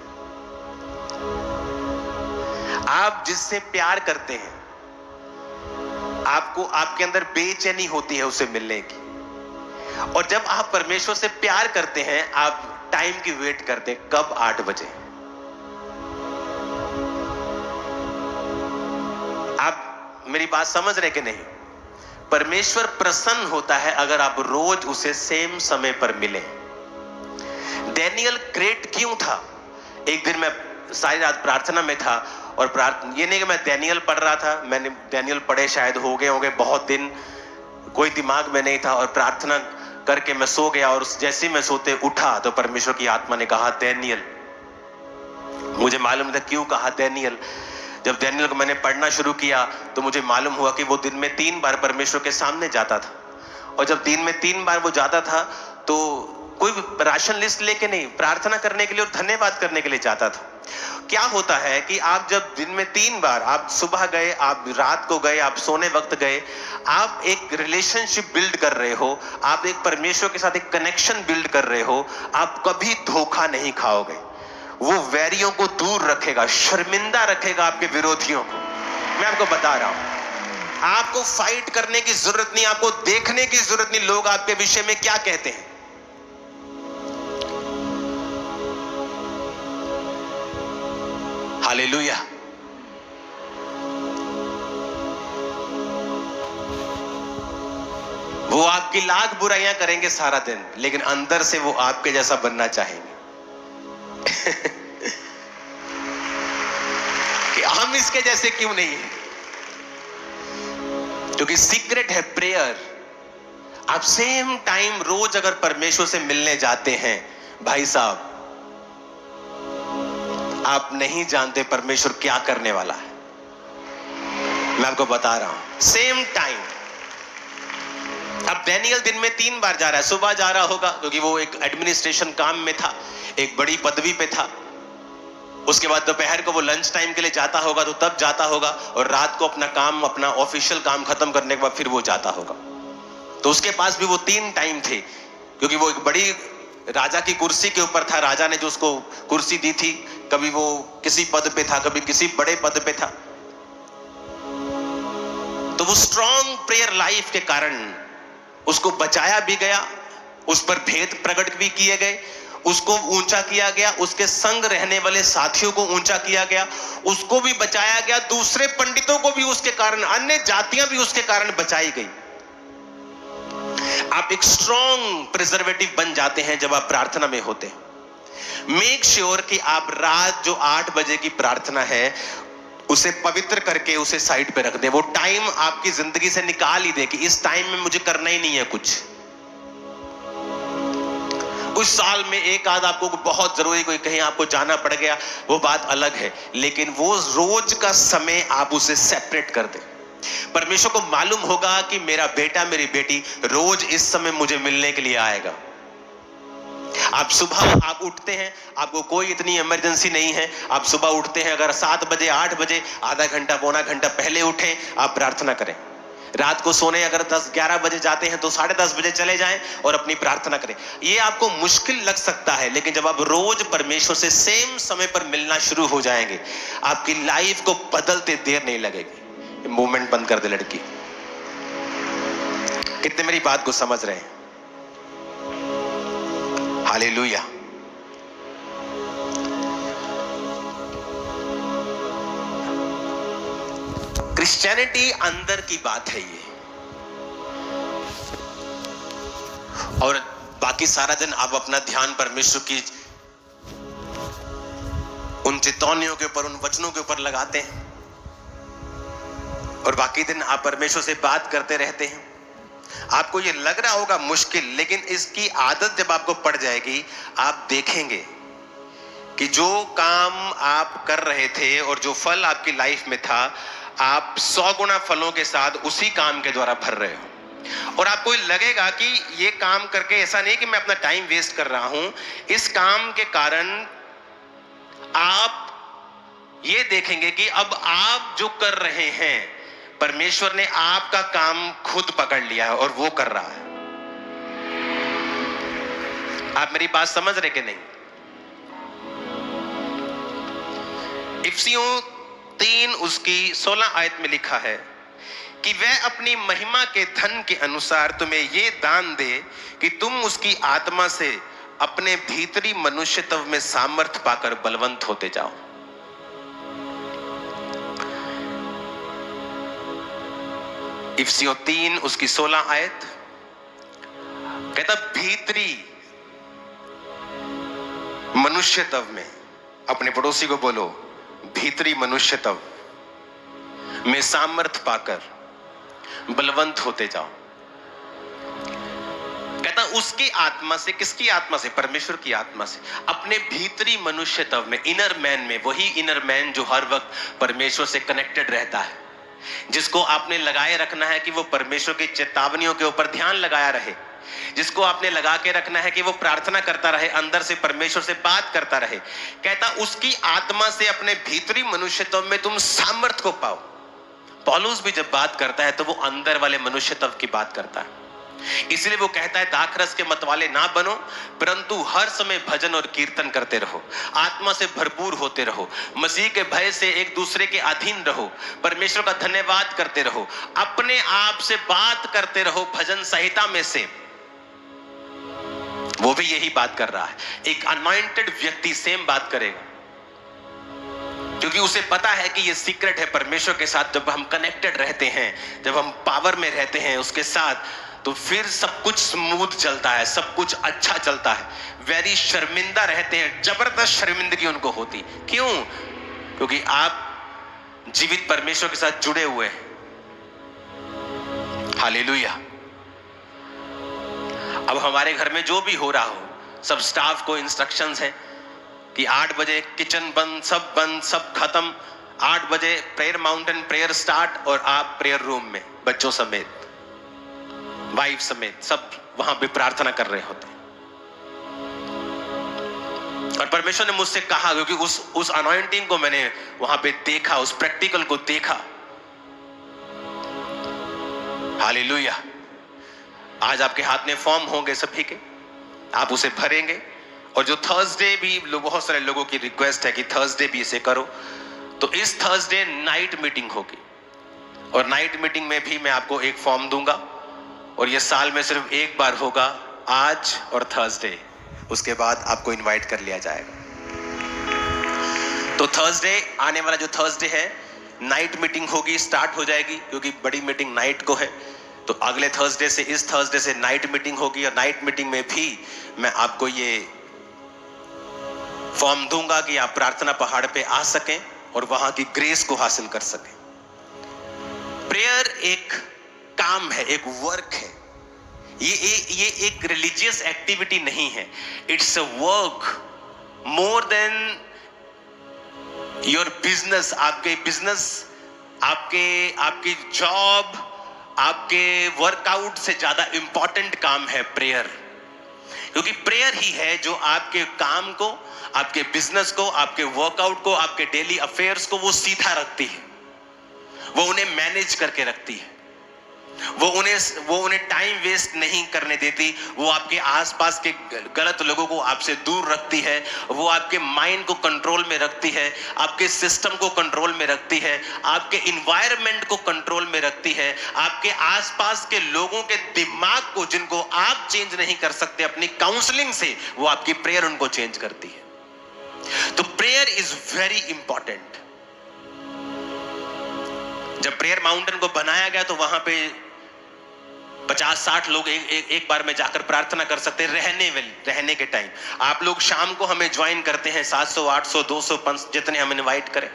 आप जिससे प्यार करते हैं, आपको, आपके अंदर बेचैनी होती है उसे मिलने की, और जब आप परमेश्वर से प्यार करते हैं, आप टाइम की वेट करते हैं, कब 8 बजे। आप मेरी बात समझ रहे कि नहीं? परमेश्वर प्रसन्न होता है अगर आप रोज उसे सेम समय पर मिले। डैनियल ग्रेट क्यों था? एक दिन मैं सारी रात प्रार्थना में था, और ये नहीं कि मैं डैनियल पढ़ रहा था, मैंने डैनियल पढ़े शायद हो गए बहुत दिन, कोई दिमाग में नहीं था, और प्रार्थना करके मैं सो गया, और जैसे मैं सोते उठा तो परमेश्वर की आत्मा ने कहा डैनियल। मुझे मालूम था क्यों कहा डैनियल। जब डैनियल को मैंने पढ़ना शुरू किया तो मुझे मालूम हुआ कि वो दिन में 3 बार परमेश्वर के सामने जाता था, और जब दिन में 3 बार वो जाता था तो कोई राशन लिस्ट लेके नहीं, प्रार्थना करने के लिए और धन्यवाद करने के लिए जाता था। क्या होता है कि आप जब दिन में 3 बार, आप सुबह गए, आप रात को गए, आप सोने वक्त गए, आप एक रिलेशनशिप बिल्ड कर रहे हो, आप एक परमेश्वर के साथ एक कनेक्शन बिल्ड कर रहे हो। आप कभी धोखा नहीं खाओगे। वो वैरियों को दूर रखेगा, शर्मिंदा रखेगा आपके विरोधियों को। मैं आपको बता रहा हूं, आपको फाइट करने की जरूरत नहीं, आपको देखने की जरूरत नहीं लोग आपके विषय में क्या कहते हैं। हालेलुया। वो आपकी लाख बुराइयां करेंगे सारा दिन, लेकिन अंदर से वो आपके जैसा बनना चाहेंगे। कि हम इसके जैसे क्यों नहीं है? क्योंकि सीक्रेट है प्रेयर। आप सेम टाइम रोज अगर परमेश्वर से मिलने जाते हैं, भाई साहब, आप नहीं जानते परमेश्वर क्या करने वाला है। मैं आपको बता रहा हूं, सेम टाइम। अब डैनियल दिन में 3 बार जा रहा है। सुबह जा रहा होगा क्योंकि वो एक एडमिनिस्ट्रेशन काम में था, एक बड़ी पदवी पे था। उसके बाद दोपहर को वो लंच टाइम के लिए जाता होगा, तो तब जाता होगा, और रात को अपना काम, अपना ऑफिशियल काम खत्म करने के बाद फिर वो जाता होगा। तो उसके पास भी वो 3 टाइम थे, क्योंकि वो एक बड़ी राजा की कुर्सी के ऊपर था। राजा ने जो उसको कुर्सी दी थी, कभी वो किसी पद पे था, कभी किसी बड़े पद पे था। तो वो स्ट्रॉन्ग प्रेयर लाइफ के कारण उसको बचाया भी गया, उस पर भेद प्रकट भी किए गए, उसको ऊंचा किया गया, उसके संग रहने वाले साथियों को ऊंचा किया गया, उसको भी बचाया गया, दूसरे पंडितों को भी उसके कारण, अन्य जातियां भी उसके कारण बचाई गई। आप एक स्ट्रॉन्ग प्रिजर्वेटिव बन जाते हैं जब आप प्रार्थना में होते हैं। मेक श्योर कि आप रात जो 8 बजे की प्रार्थना है उसे पवित्र करके उसे साइड पे रख दें। वो टाइम आपकी जिंदगी से निकाल ही दे कि इस टाइम में मुझे करना ही नहीं है कुछ। उस साल में एक आध आपको बहुत जरूरी कोई कहीं आपको जाना पड़ गया, वो बात अलग है, लेकिन वो रोज का समय आप उसे सेपरेट कर दें। परमेश्वर को मालूम होगा कि मेरा बेटा, मेरी बेटी रोज इस समय मुझे मिलने के लिए आएगा। आप सुबह आप उठते हैं, आपको कोई इतनी इमरजेंसी नहीं है, आप सुबह उठते हैं, अगर 7 बजे 8 बजे आधा घंटा पौना घंटा पहले उठें, आप प्रार्थना करें। रात को सोने अगर 10-11 बजे जाते हैं तो 10:30 बजे चले जाएं और अपनी प्रार्थना करें। ये आपको मुश्किल लग सकता है, लेकिन जब आप रोज परमेश्वर से सेम समय पर मिलना शुरू हो जाएंगे, आपकी लाइफ को बदलते देर नहीं लगेगी। मूवमेंट बंद कर दे लड़की। कितने मेरी बात को समझ रहे हैं? हालेलुया। क्रिश्चियनिटी अंदर की बात है ये, और बाकी सारा दिन आप अपना ध्यान परमेश्वर की उन चेतावनियों के ऊपर, उन वचनों के ऊपर लगाते हैं, और बाकी दिन आप परमेश्वर से बात करते रहते हैं। आपको ये लग रहा होगा मुश्किल, लेकिन इसकी आदत जब आपको पड़ जाएगी, आप देखेंगे कि जो काम आप कर रहे थे और जो फल आपकी लाइफ में था, आप 100 गुना फलों के साथ उसी काम के द्वारा भर रहे हो। और आपको लगेगा कि ये काम करके ऐसा नहीं कि मैं अपना टाइम वेस्ट कर रहा हूं, इस काम के कारण आप ये देखेंगे कि अब आप जो कर रहे हैं, परमेश्वर ने आपका काम खुद पकड़ लिया है और वो कर रहा है। आप मेरी बात समझ रहे कि नहीं? इफिसियों 3 उसकी 16 आयत में लिखा है कि वह अपनी महिमा के धन के अनुसार तुम्हें ये दान दे कि तुम उसकी आत्मा से अपने भीतरी मनुष्यत्व में सामर्थ पाकर बलवंत होते जाओ। इफिसियों 3 उसकी 16 आयत कहता, भीतरी मनुष्यत्व में, अपने पड़ोसी को बोलो, भीतरी मनुष्यत्व में सामर्थ पाकर बलवंत होते जाओ। कहता उसकी आत्मा से, किसकी आत्मा से? परमेश्वर की आत्मा से, अपने भीतरी मनुष्यत्व में, इनर मैन में, वही इनर मैन जो हर वक्त परमेश्वर से कनेक्टेड रहता है, जिसको आपने लगाए रखना है कि वो परमेश्वर की चेतावनियों के ऊपर ध्यान लगाया रहे, जिसको आपने लगा के रखना है कि वो प्रार्थना करता रहे, अंदर से परमेश्वर से बात करता रहे। कहता उसकी आत्मा से अपने भीतरी मनुष्यत्व में तुम सामर्थ को पाओ। पौलुस भी जब बात करता है तो वो अंदर वाले मनुष्यत्व की बात करता है, इसलिए वो कहता है दाखरस के मतवाले ना बनो, परंतु हर समय भजन और कीर्तन करते रहो, आत्मा से भरपूर होते रहो, मसीह के भय से एक दूसरे के अधीन रहो, परमेश्वर का धन्यवाद करते रहो, अपने आप से बात करते रहो भजन संहिता में से। वो भी यही बात कर रहा है। एक अनॉइंटेड व्यक्ति सेम बात करेगा, क्योंकि उसे पता है कि ये सीक्रेट है परमेश्वर के साथ। जब हम कनेक्टेड रहते हैं, जब हम पावर में रहते हैं उसके साथ, तो फिर सब कुछ स्मूथ चलता है, सब कुछ अच्छा चलता है। वेरी शर्मिंदा रहते हैं, जबरदस्त शर्मिंदगी उनको होती। क्यों? क्योंकि आप जीवित परमेश्वर के साथ जुड़े हुए हैं। हालेलुया। अब हमारे घर में जो भी हो रहा हो, सब स्टाफ को इंस्ट्रक्शंस है कि 8 बजे किचन बंद, सब खत्म, 8 बजे प्रेयर माउंटेन प्रेयर स्टार्ट, और आप प्रेयर रूम में बच्चों समेत, वाइफ समेत सब वहां पे प्रार्थना कर रहे होते हैं। और परमेश्वर ने मुझसे कहा, क्योंकि उस अनॉइंटिंग को मैंने वहां पे देखा, उस प्रैक्टिकल को देखा। हालेलुया। आज आपके हाथ में फॉर्म होंगे सभी के, आप उसे भरेंगे। और जो थर्सडे भी बहुत सारे लोगों की रिक्वेस्ट है कि थर्सडे भी इसे करो, तो इस थर्सडे नाइट मीटिंग होगी, और नाइट मीटिंग में भी मैं आपको एक फॉर्म दूंगा, और ये साल में सिर्फ एक बार होगा, आज और थर्सडे। उसके बाद आपको इनवाइट कर लिया जाएगा। तो थर्सडे, आने वाला जो थर्सडे है, नाइट मीटिंग होगी, स्टार्ट हो जाएगी, क्योंकि बड़ी मीटिंग नाइट को है। तो अगले थर्सडे से, इस थर्सडे से नाइट मीटिंग होगी, और नाइट मीटिंग में भी मैं आपको ये फॉर्म दूंगा कि आप प्रार्थना पहाड़ पे आ सकें और वहां की ग्रेस को हासिल कर सकें। प्रेयर एक काम है, एक वर्क है। ये एक रिलीजियस एक्टिविटी नहीं है। It's a work more than your business. आपके बिजनेस, आपकी जॉब, आपके वर्कआउट से ज्यादा इंपॉर्टेंट काम है प्रेयर। क्योंकि प्रेयर ही है जो आपके काम को, आपके बिजनेस को, आपके वर्कआउट को, आपके डेली अफेयर्स को वो सीधा रखती है, वो उन्हें मैनेज करके रखती है। वो उन्हें टाइम वेस्ट नहीं करने देती। वो आपके आसपास के गलत लोगों को आपसे दूर रखती है। वो आपके माइंड को कंट्रोल में रखती है, आपके सिस्टम को कंट्रोल में रखती है, आपके इन्वायरमेंट को कंट्रोल में रखती है, आपके आसपास के लोगों के दिमाग को, जिनको आप चेंज नहीं कर सकते अपनी काउंसलिंग से, वो आपकी प्रेयर उनको चेंज करती है। तो प्रेयर इज वेरी इंपॉर्टेंट। जब प्रेयर माउंटेन को बनाया गया तो वहां पे 50-60 लोग एक बार में जाकर प्रार्थना कर सकते हैं रहने के टाइम। आप लोग शाम को हमें ज्वाइन करते हैं, 700, 800, 200, 500 जितने हम इनवाइट करें।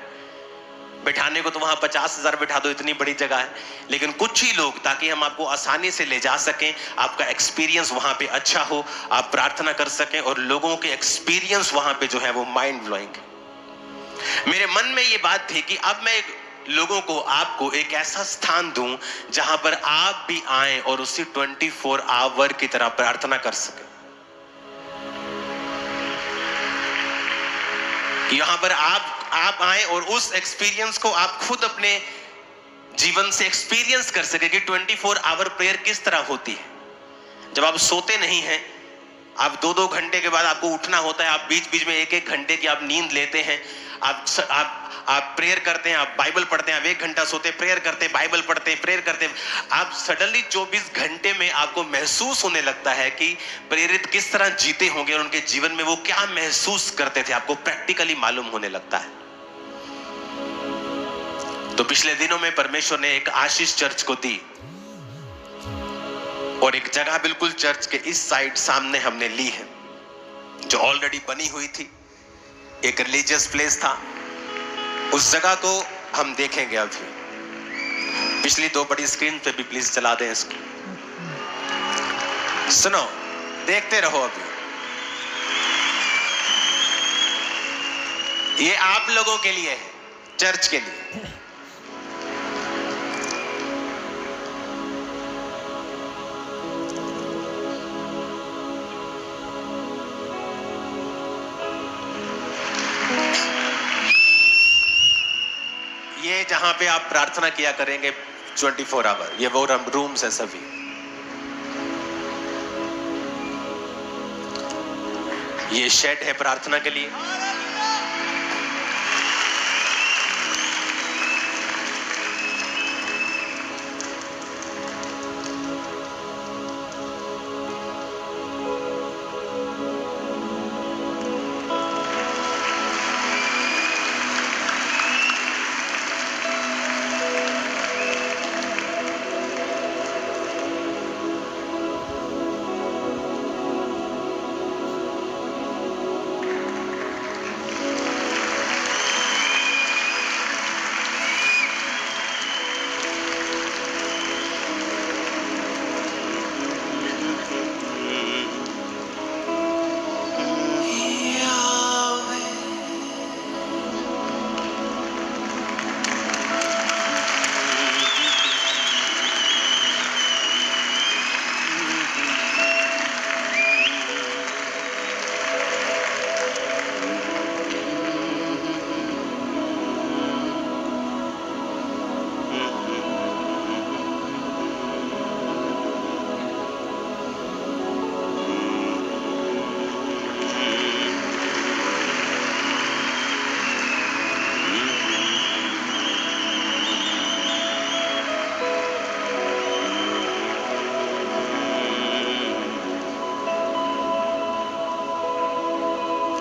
बिठाने को तो वहां 50,000 बिठा दो, इतनी बड़ी जगह है। लेकिन कुछ ही लोग, ताकि हम आपको आसानी से ले जा सकें, आपका एक्सपीरियंस वहां पे अच्छा हो, आप प्रार्थना कर सकें, और लोगों के एक्सपीरियंस वहां पे जो है वो माइंड ब्लोइंग। मेरे मन में ये बात थी कि अब मैं लोगों को, आपको एक ऐसा स्थान दूं जहां पर आप भी आए और उसी 24 आवर की तरह प्रार्थना कर सके। यहां पर आप आए और उस एक्सपीरियंस को आप खुद अपने जीवन से एक्सपीरियंस कर सके कि 24 आवर प्रेयर किस तरह होती है। जब आप सोते नहीं हैं, आप 2-2 घंटे के बाद आपको उठना होता है, आप बीच बीच में 1-1 घंटे की आप नींद लेते हैं, आप प्रेयर करते हैं, आप बाइबल पढ़ते हैं, आप 1 घंटा सोते, प्रेयर करते हैं, बाइबल पढ़ते हैं, प्रेयर करते हैं। आप सडनली 24 घंटे में आपको महसूस होने लगता है कि प्रेरित किस तरह जीते होंगे और उनके जीवन में वो क्या महसूस करते थे, आपको प्रैक्टिकली मालूम होने लगता है। तो पिछले दिनों में परमेश्वर ने एक आशीष चर्च को दी, और एक जगह बिल्कुल चर्च के इस साइड सामने हमने ली है, जो ऑलरेडी बनी हुई थी, एक रिलीजियस प्लेस था। उस जगह को हम देखेंगे अभी। पिछली 2 बड़ी स्क्रीन पे भी प्लीज चला दें इसको। सुनो, देखते रहो। अभी ये आप लोगों के लिए है, चर्च के लिए। ये जहां पे आप प्रार्थना किया करेंगे 24 आवर, ये वो रूम्स है सभी। ये शेड है प्रार्थना के लिए।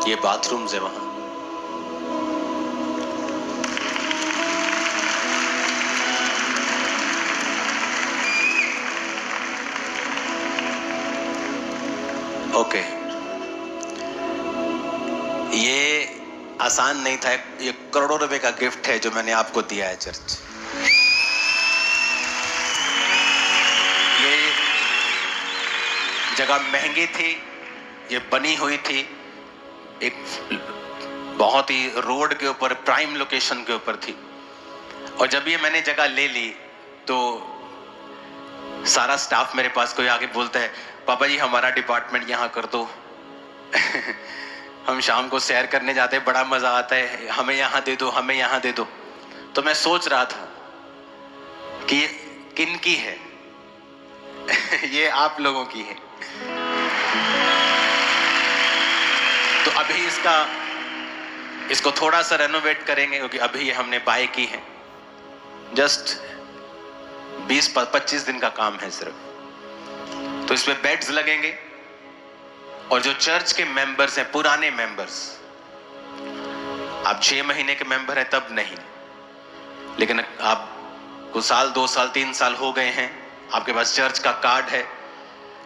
ये बाथरूम्स है वहां। ओके, ये आसान नहीं था, ये करोड़ों रुपए का गिफ्ट है जो मैंने आपको दिया है चर्च। ये जगह महंगी थी, ये बनी हुई थी, एक बहुत ही रोड के ऊपर, प्राइम लोकेशन के ऊपर थी। और जब ये मैंने जगह ले ली तो सारा स्टाफ मेरे पास कोई आगे बोलता है, पापा जी हमारा डिपार्टमेंट यहाँ कर दो। हम शाम को सैर करने जाते हैं, बड़ा मजा आता है, हमें यहाँ दे दो, हमें यहाँ दे दो। तो मैं सोच रहा था कि किन की है, ये आप लोगों की है। तो अभी इसको थोड़ा सा रेनोवेट करेंगे, क्योंकि अभी ये हमने बाय की है। जस्ट 20-25 दिन का काम है सिर्फ। तो इसमें बेड्स लगेंगे, और जो चर्च के मेंबर्स हैं, पुराने मेंबर्स, आप 6 महीने के मेंबर हैं तब नहीं, लेकिन आपको साल, 2 साल, 3 साल हो गए हैं, आपके पास चर्च का कार्ड है,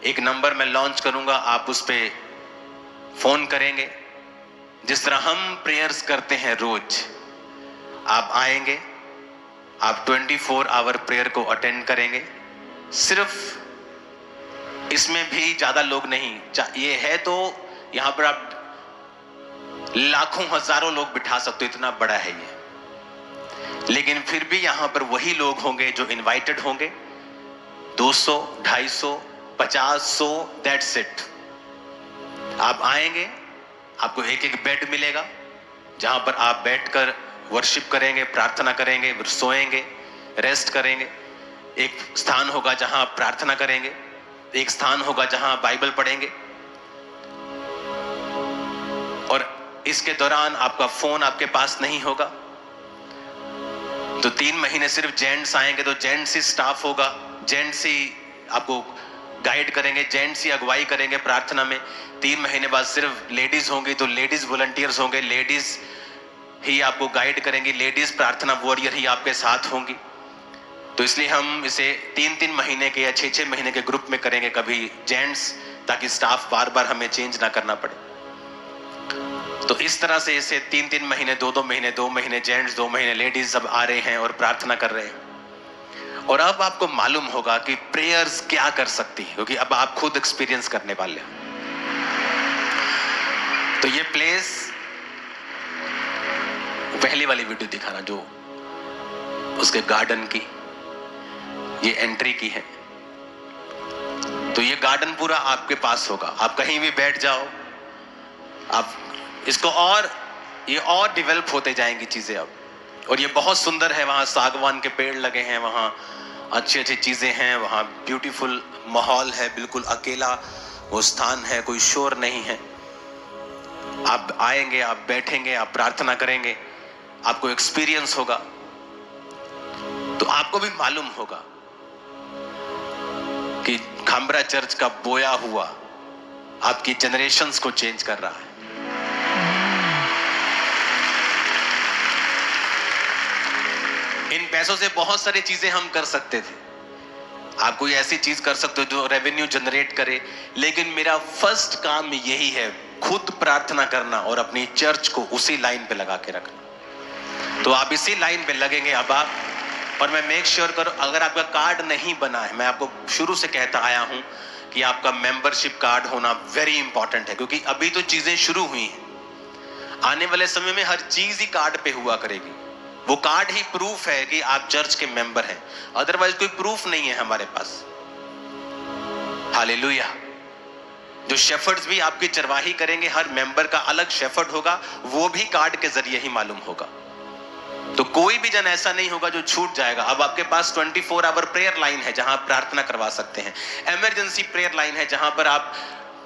एक नंबर मैं लॉन्च करूंगा, आप उस पर फोन करेंगे। जिस तरह हम प्रेयर्स करते हैं रोज, आप आएंगे, आप 24 आवर प्रेयर को अटेंड करेंगे। सिर्फ इसमें भी ज्यादा लोग नहीं, ये है तो यहां पर आप लाखों हजारों लोग बिठा सकते हो, इतना बड़ा है ये। लेकिन फिर भी यहां पर वही लोग होंगे जो इनवाइटेड होंगे, 200, 250, 50, 100, दैट्स इट। आप आएंगे, आपको एक एक बेड मिलेगा, जहां पर आप बैठकर वर्शिप करेंगे, प्रार्थना करेंगे, सोएंगे, रेस्ट करेंगे। एक स्थान होगा जहां आप प्रार्थना करेंगे, एक स्थान होगा जहां आप बाइबल पढ़ेंगे। और इसके दौरान आपका फोन आपके पास नहीं होगा। तो 3 महीने सिर्फ जेंट्स आएंगे, तो जेंट्स ही स्टाफ होगा, जेंट्स ही आपको गाइड करेंगे, जेंट्स ही अगुवाई करेंगे प्रार्थना में। 3 महीने बाद सिर्फ लेडीज होंगी, तो लेडीज वॉलंटियर्स होंगे, लेडीज ही आपको गाइड करेंगी, लेडीज प्रार्थना वॉरियर ही आपके साथ होंगी। तो इसलिए हम इसे 3-3 महीने के या 6-6 महीने के ग्रुप में करेंगे, कभी जेंट्स, ताकि स्टाफ बार बार हमें चेंज ना करना पड़े। तो इस तरह से इसे 3-3 महीने, 2-2 महीने, 2 महीने जेंट्स, 2 महीने लेडीज सब आ रहे हैं और प्रार्थना कर रहे हैं। और अब आपको मालूम होगा कि प्रेयर्स क्या कर सकती है, क्योंकि अब आप खुद एक्सपीरियंस करने वाले हो। तो ये प्लेस, पहली वाली वीडियो दिखाना जो उसके गार्डन की, ये एंट्री की है। तो ये गार्डन पूरा आपके पास होगा, आप कहीं भी बैठ जाओ, आप इसको ये और डेवलप होते जाएंगी चीजें अब। और ये बहुत सुंदर है, वहां सागवान के पेड़ लगे हैं, वहां अच्छी अच्छी चीजें हैं, वहां ब्यूटीफुल माहौल है, बिल्कुल अकेला वो स्थान है, कोई शोर नहीं है। आप आएंगे, आप बैठेंगे, आप प्रार्थना करेंगे, आपको एक्सपीरियंस होगा। तो आपको भी मालूम होगा कि खामरा चर्च का बोया हुआ आपकी जनरेशंस को चेंज कर रहा है। इन पैसों से बहुत सारी चीजें हम कर सकते थे, आप कोई ऐसी चीज कर सकते हो जो रेवेन्यू जनरेट करे, लेकिन मेरा फर्स्ट काम यही है, खुद प्रार्थना करना और अपनी चर्च को उसी लाइन पे लगा के रखना। तो आप इसी लाइन पे लगेंगे अब आप। और मैं मेक श्योर करो, अगर आपका कार्ड नहीं बना है, मैं आपको शुरू से कहता आया हूं कि आपका मेंबरशिप कार्ड होना वेरी इंपॉर्टेंट है, क्योंकि अभी तो चीजें शुरू हुई हैं, आने वाले समय में हर चीज ही कार्ड पे हुआ करेगी। वो कार्ड ही प्रूफ है कि आप चर्च के मेंबर हैं, अदरवाइज कोई प्रूफ नहीं है हमारे पास। हालेलुया। जो शेफर्ड्स भी आपकी चरवाही करेंगे, हर मेंबर का अलग शेफर्ड होगा, वो भी कार्ड के जरिए ही मालूम होगा। तो कोई भी जन ऐसा नहीं होगा जो छूट जाएगा। अब आपके पास 24 आवर प्रेयर लाइन है जहां आप प्रार्थना करवा सकते हैं, इमरजेंसी प्रेयर लाइन है जहां पर आप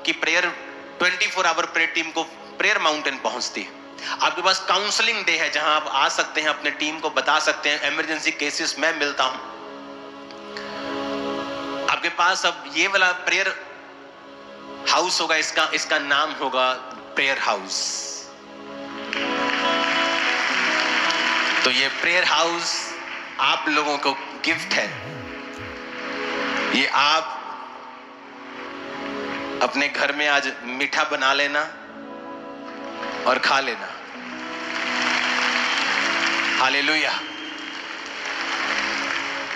की प्रेयर 24 आवर प्रेयर टीम को प्रेयर माउंटेन पहुंचती है। आपके पास काउंसलिंग डे है जहां आप आ सकते हैं, अपने टीम को बता सकते हैं, इमरजेंसी केसेस में मिलता हूं। आपके पास अब ये वाला प्रेयर हाउस होगा, इसका नाम होगा प्रेयर हाउस। तो ये प्रेयर हाउस आप लोगों को गिफ्ट है, ये आप अपने घर में आज मीठा बना लेना और खा लेना। हालेलुया।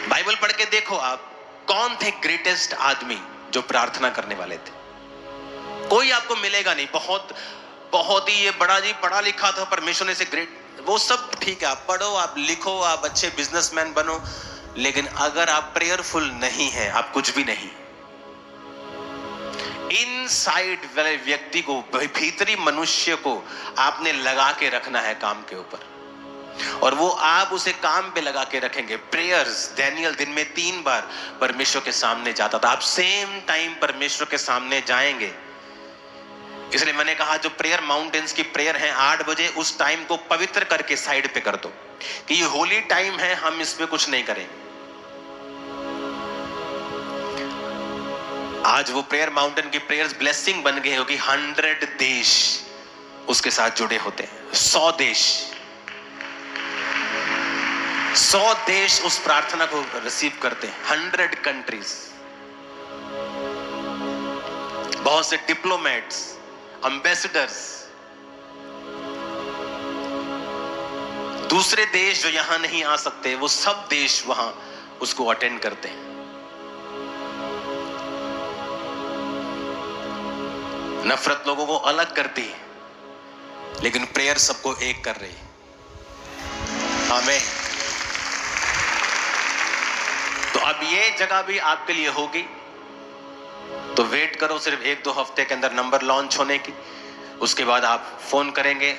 बाइबल पढ़ के देखो आप, कौन थे ग्रेटेस्ट आदमी जो प्रार्थना करने वाले थे? कोई आपको मिलेगा नहीं बहुत ही ये बड़ा जी पढ़ा लिखा था, परमेश्वर ने से ग्रेट, वो सब ठीक है, आप पढ़ो, आप लिखो, आप अच्छे बिजनेसमैन बनो, लेकिन अगर आप प्रेयरफुल नहीं हैं, आप कुछ भी नहीं। इनसाइड वाले व्यक्ति को, भीतरी मनुष्य को आपने लगा के रखना है काम के ऊपर। और वो आप उसे काम पे लगा के रखेंगे। प्रेयर्स, डैनियल दिन में 3 बार परमेश्वर के सामने जाता था। आप सेम टाइम परमेश्वर के सामने जाएंगे। इसलिए मैंने कहा जो प्रेयर माउंटेन्स की प्रेयर है 8 बजे, उस टाइम को पवित्र करके साइड पे कर दो कि ये होली टाइम है, हम इस पे कुछ नहीं करेंगे। आज वो प्रेयर माउंटेन की प्रेयर्स ब्लेसिंग बन गई होगी। 100 देश उसके साथ जुड़े होते हैं। 100 देश, 100 देश उस प्रार्थना को रिसीव करते हैं। 100 कंट्रीज, बहुत से डिप्लोमेट्स, एम्बेसडर्स, दूसरे देश जो यहां नहीं आ सकते, वो सब देश वहां उसको अटेंड करते हैं। नफरत लोगों को अलग करती है, लेकिन प्रेयर सबको एक कर रही है। आमीन। तो अब ये जगह भी आपके लिए होगी, तो वेट करो सिर्फ 1-2 हफ्ते के अंदर नंबर लॉन्च होने की। उसके बाद आप फोन करेंगे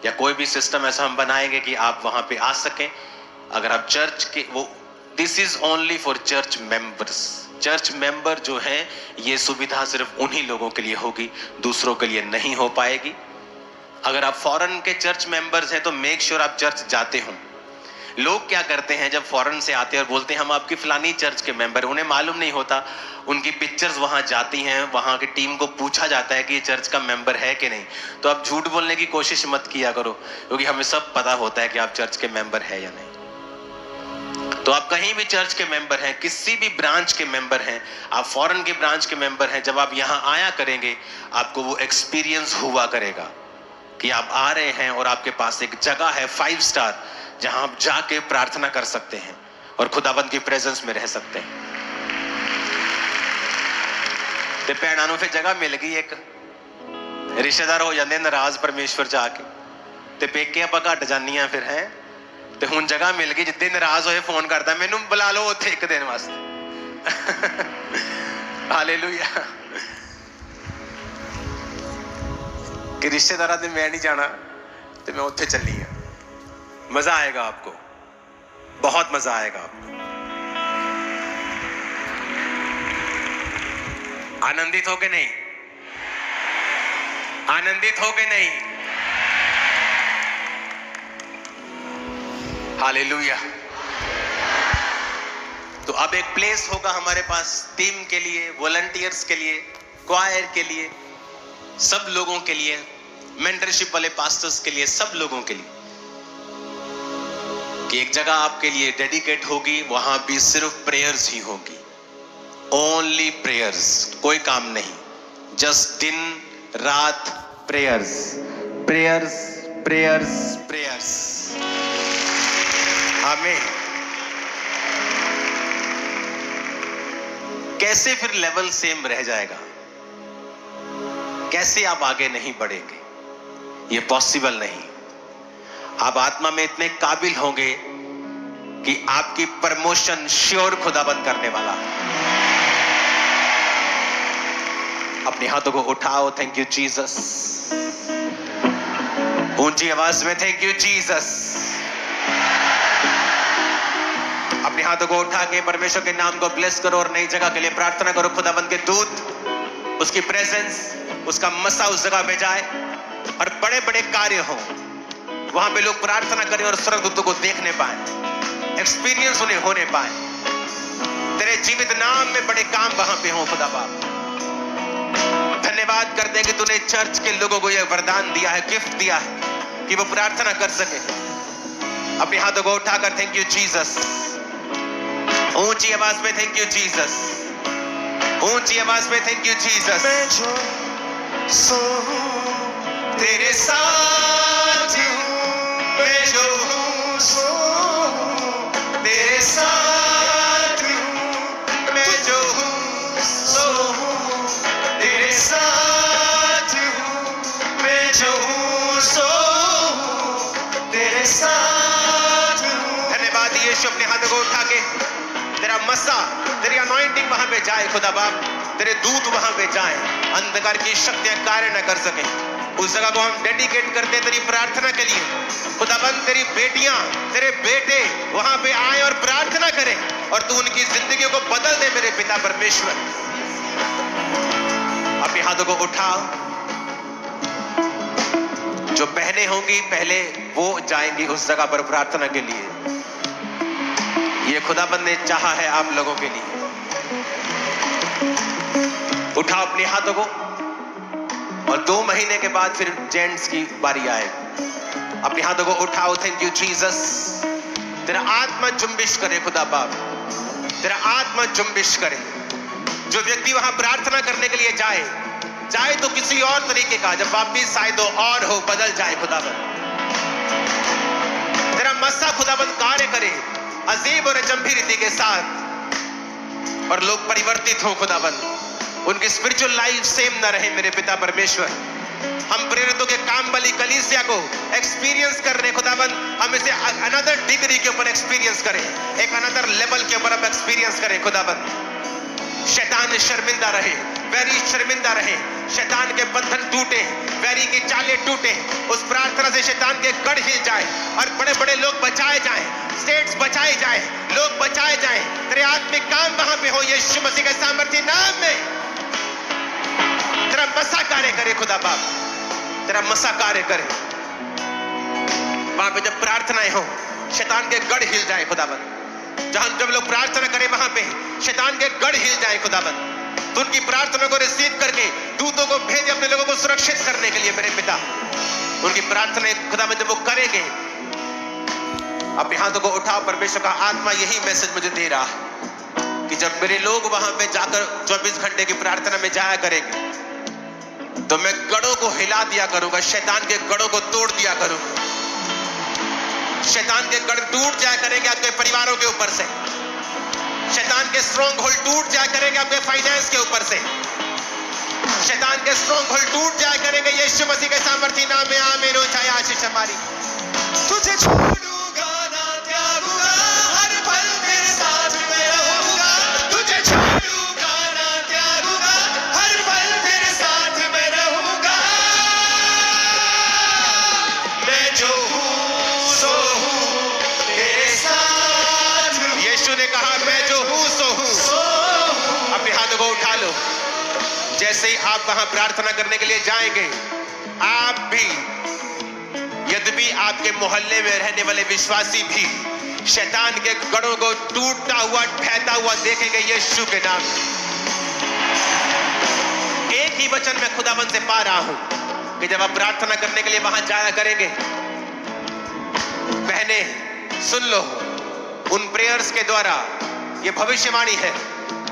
या कोई भी सिस्टम ऐसा हम बनाएंगे कि आप वहां पे आ सकें। अगर आप चर्च के, वो this is only for church members. Church member जो है, ये सुविधा सिर्फ उन्हीं लोगों के लिए होगी, दूसरों के लिए नहीं हो पाएगी। अगर आप फॉरेन के चर्च मेंबर्स हैं तो मेक श्योर आप चर्च जाते हो। लोग क्या करते हैं जब फॉरेन से आते हैं और बोलते हैं हम आपकी फलानी चर्च के मेंबर, उन्हें मालूम नहीं होता, उनकी पिक्चर्स वहां जाती हैं, वहां की टीम को पूछा जाता है कि ये चर्च का मेंबर है कि नहीं। तो आप झूठ बोलने की कोशिश मत किया करो, क्योंकि हमें सब पता होता है कि आप चर्च के मेंबर है या नहीं। तो आप कहीं भी चर्च के मेंबर हैं, किसी भी ब्रांच के मेंबर हैं, आप फॉरेन के ब्रांच के मेंबर हैं, जब आप यहां आया करेंगे आपको वो एक्सपीरियंस हुआ करेगा कि आप आ रहे हैं और आपके पास एक जगह है 5 स्टार, जहां आप जाके प्रार्थना कर सकते हैं और खुदावंद की प्रेजेंस में रह सकते हैं। ते भैणां नूं फिर जगह मिल गई, एक रिश्तेदार हो जाते नाराज परमेश्वर जाके, ते पेके आपां घट जानियां फिर हैं, ते हुण जगह मिल गई। जिद्दे नाराज होए फोन करदा, मैनूं बुला लो उत्थे एक दिन वास्ते। हालेलुया। कि रिश्तेदारां दे मैं नहीं जाना, ते मैं उत्थे चली हां। मजा आएगा आपको, बहुत मजा आएगा आपको। आनंदित हो के नहीं? आनंदित हो के नहीं? हालेलुया। तो अब एक प्लेस होगा हमारे पास टीम के लिए, वॉलंटियर्स के लिए, क्वायर के लिए, सब लोगों के लिए, मेंटरशिप वाले पास्टर्स के लिए, सब लोगों के लिए, कि एक जगह आपके लिए डेडिकेट होगी। वहां भी सिर्फ प्रेयर्स ही होगी, ओनली प्रेयर्स, कोई काम नहीं, जस्ट दिन रात प्रेयर्स, प्रेयर्स, प्रेयर्स, प्रेयर्स। आमीन। कैसे फिर लेवल सेम रह जाएगा? कैसे आप आगे नहीं बढ़ेंगे? ये पॉसिबल नहीं। आप आत्मा में इतने काबिल होंगे कि आपकी प्रमोशन श्योर खुदाबंद करने वाला है। अपने हाथों को उठाओ, थैंक यू जीसस। ऊंची आवाज में थैंक यू जीसस। अपने हाथों को उठा के परमेश्वर के नाम को ब्लेस करो और नई जगह के लिए प्रार्थना करो। खुदाबंद के दूत, उसकी प्रेजेंस, उसका मसा उस जगह पे जाए और बड़े बड़े कार्य हो वहां पे, लोग प्रार्थना करें और स्वर्गदूतों को देखने पाए, एक्सपीरियंस उन्हें होने पाए। तेरे जीवित नाम में बड़े काम वहां पे हो। खुदा बाप, धन्यवाद करते हैं कि तूने चर्च के लोगों को यह वरदान दिया है, गिफ्ट दिया है कि वो प्रार्थना कर सके। अपने हाथों को उठाकर थैंक यू जीसस। ऊंची आवाज में थैंक यू जीसस। ऊंची आवाज में थैंक यू जीसस। मैं जो सो तेरे साथ हूं, मैं जो हूं सो तेरे साथ हूं, मैं जो हूं सो हूं तेरे साथ हूं, मैं जो हूं सो तेरे साथ हूं। धन्यवाद यीशु। अपने हाथों को उठा के तेरा मसा, तेरी अनॉइंटिंग वहां पे जाए खुदा बाप, तेरे दूत वहां पे जाए, अंधकार की शक्तियां कार्य न कर सके। उस जगह को हम डेडिकेट करते हैं तेरी प्रार्थना के लिए। खुदाबंद तेरी बेटियां, तेरे बेटे वहां पे आए और प्रार्थना करें और तू उनकी जिंदगियों को बदल दे मेरे पिता परमेश्वर। अपने हाथों को उठाओ। जो बहनें होंगी पहले वो जाएंगी उस जगह पर प्रार्थना के लिए। ये खुदाबंद ने चाहा है आप लोगों के लिए। उठाओ अपने हाथों को और 2 महीने के बाद फिर जेंट्स की बारी आए। अपने हाथों को उठाओ। Thank you Jesus. तेरा आत्मा जुम्बिश करे खुदा बाप, तेरा आत्मा जुम्बिश करे। जो व्यक्ति वहां प्रार्थना करने के लिए जाए तो किसी और तरीके का, जब वापिस आए तो और हो, बदल जाए खुदाबंद। तेरा मस्सा खुदाबंद कार्य करे अजीब और अजंबी रीति के साथ और लोग परिवर्तित हो खुदाबंद। उनकी स्पिरिचुअल लाइफ सेम ना रहे मेरे पिता परमेश्वर। हम प्रेरितों के काम वाली कलीसिया को एक्सपीरियंस कर रहे खुदाबंद, हम इसे अनदर डिग्री के ऊपर एक्सपीरियंस करें, एक अनदर लेवल के ऊपर हम एक्सपीरियंस करें खुदाबंद। शैतान शर्मिंदा रहे, वैरी शर्मिंदा रहे, शैतान के बंधन टूटे, वैरी की चालें टूटे। उस प्रार्थना से शैतान के गढ़ हिल जाए और बड़े बड़े लोग बचाए जाएं, स्टेट्स बचाए जाएं, लोग बचाए जाएं। तेरे आत्मिक काम वहां पे हो यीशु मसीह के सामर्थ्य नाम में। तेरा मसा कार्य करे खुदा बाप, तेरा मसा कार्य करे। वहां पे जब प्रार्थनाएं हो शैतान के गढ़ हिल जाए खुदाबंद। जहां जब लोग प्रार्थना करें वहां पे शैतान के गढ़ हिल जाए खुदाबंद। तो उनकी प्रार्थना को रिसीव करके दूतों को भेजे अपने लोगों को सुरक्षित करने के लिए मेरे पिता। उनकी प्रार्थना खुदाबंद जब वो करेंगे, अपने हाथों को उठाओ। परमेश्वर का आत्मा यही मैसेज मुझे दे रहा है कि जब मेरे लोग वहां पे जाकर 24 घंटे की प्रार्थना में जाया करेंगे तो मैं गढ़ों को हिला दिया करूंगा, शैतान के गढ़ों को तोड़ दिया करूंगा। शैतान के गढ़ टूट जाया करेंगे आपके परिवारों के ऊपर से। शैतान के स्ट्रॉन्ग होल्ड टूट जाया करेंगे आपके फाइनेंस के ऊपर से। शैतान के स्ट्रॉन्ग होल्ड टूट जाया करेंगे यीशु मसीह के सामर्थ्य नाम में। आमीन। हो जाए आशीष हमारी। तुझे छोड़ूंगा ना त्यागूंगा, हर पल तेरे साथ मैं रहूंगा। तुझे छोड़ूंगा ना त्यागूंगा, हर पल तेरे साथ मैं रहूंगा। मैं जो हूं सो हूं तेरे साथ। यीशु ने कहा मैं जो हूं सो हूं। अपने हाथों को उठा लो। जैसे ही आप वहां प्रार्थना करने के लिए जाएंगे, आप भी, यद्यपि आपके मोहल्ले में रहने वाले विश्वासी भी शैतान के गढ़ों को टूटता हुआ ढहता हुआ देखेंगे यीशु के नाम। एक ही वचन मैं खुदावंद से पा रहा हूं कि जब आप प्रार्थना करने के लिए वहां जाया करेंगे, बहने सुन लो, उन प्रेयर्स के द्वारा ये भविष्यवाणी है,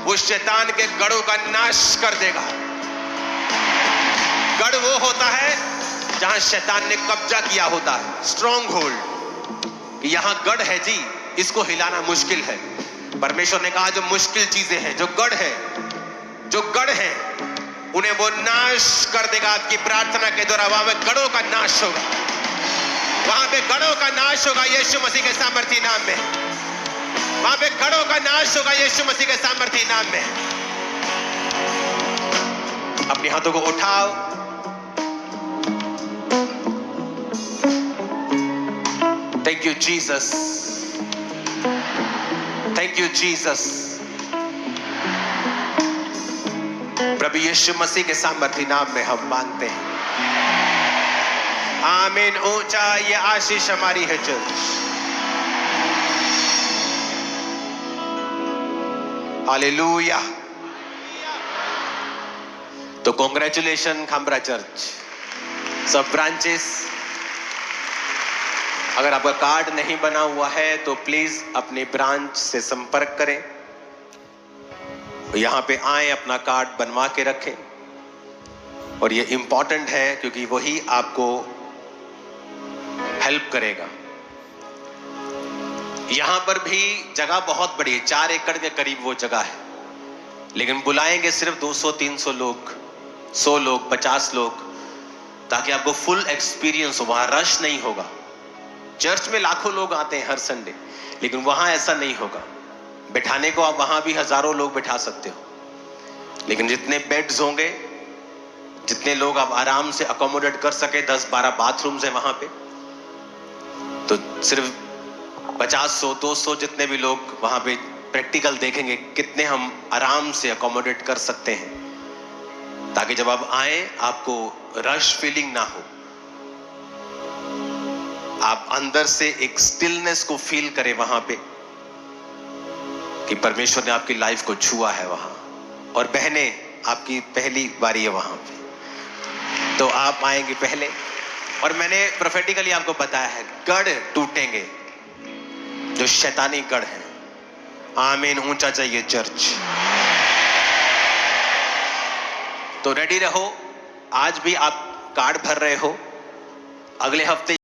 वो शैतान के गढ़ों का नाश कर देगा। गढ़ वो होता है जहां शैतान ने कब्जा किया होता है, स्ट्रॉन्ग होल्ड। यहां गढ़ है जी, इसको हिलाना मुश्किल है। परमेश्वर ने कहा जो मुश्किल चीजें हैं, जो गढ़ है उन्हें वो नाश कर देगा आपकी प्रार्थना के द्वारा। वहां पे गढ़ों का नाश होगा, वहां पे गढ़ों का नाश होगा यीशु मसीह के सामर्थ्य नाम में। वहां पे गढ़ों का नाश होगा यीशु मसीह के सामर्थ्य नाम में। अपने हाथों को उठाओ। Thank you Jesus, thank you Jesus. प्रभु यीशु मसीह के सामर्थ्य नाम में हम मांगते हैं, आमीन। ऊंचा ये आशीष हमारी है चर्च। हालेलुया। तो कॉन्ग्रेचुलेशन खामरा चर्च, सब ब्रांचेस। अगर आपका कार्ड नहीं बना हुआ है तो प्लीज अपनी ब्रांच से संपर्क करें, यहां पे आए, अपना कार्ड बनवा के रखें। और ये इंपॉर्टेंट है क्योंकि वही आपको हेल्प करेगा। यहां पर भी जगह बहुत बड़ी है, 4 एकड़ के करीब वो जगह है, लेकिन बुलाएंगे सिर्फ 200-300 लोग, 100 लोग, 50 लोग, ताकि आपको फुल एक्सपीरियंस हो। वहां रश नहीं होगा। चर्च में लाखों लोग आते हैं हर संडे, लेकिन वहां ऐसा नहीं होगा। बैठाने को आप वहां भी हजारों लोग बैठा सकते हो, लेकिन जितने बेड्स होंगे, जितने लोग आप आराम से अकोमोडेट कर सके, 10-12 बाथरूम्स है वहां पे, तो सिर्फ 50, 100, 200 जितने भी लोग वहां पे प्रैक्टिकल देखेंगे कितने हम आराम से अकोमोडेट कर सकते हैं, ताकि जब आप आए आपको रश फीलिंग ना हो, आप अंदर से एक स्टिलनेस को फील करें वहां पे कि परमेश्वर ने आपकी लाइफ को छुआ है वहां। और बहने, आपकी पहली बारी है वहां पे, तो आप आएंगे पहले, और मैंने प्रोफेटिकली आपको बताया है गढ़ टूटेंगे, जो शैतानी गढ़ है। आमीन, ऊंचा चाहिए चर्च। तो रेडी रहो। आज भी आप कार्ड भर रहे हो, अगले हफ्ते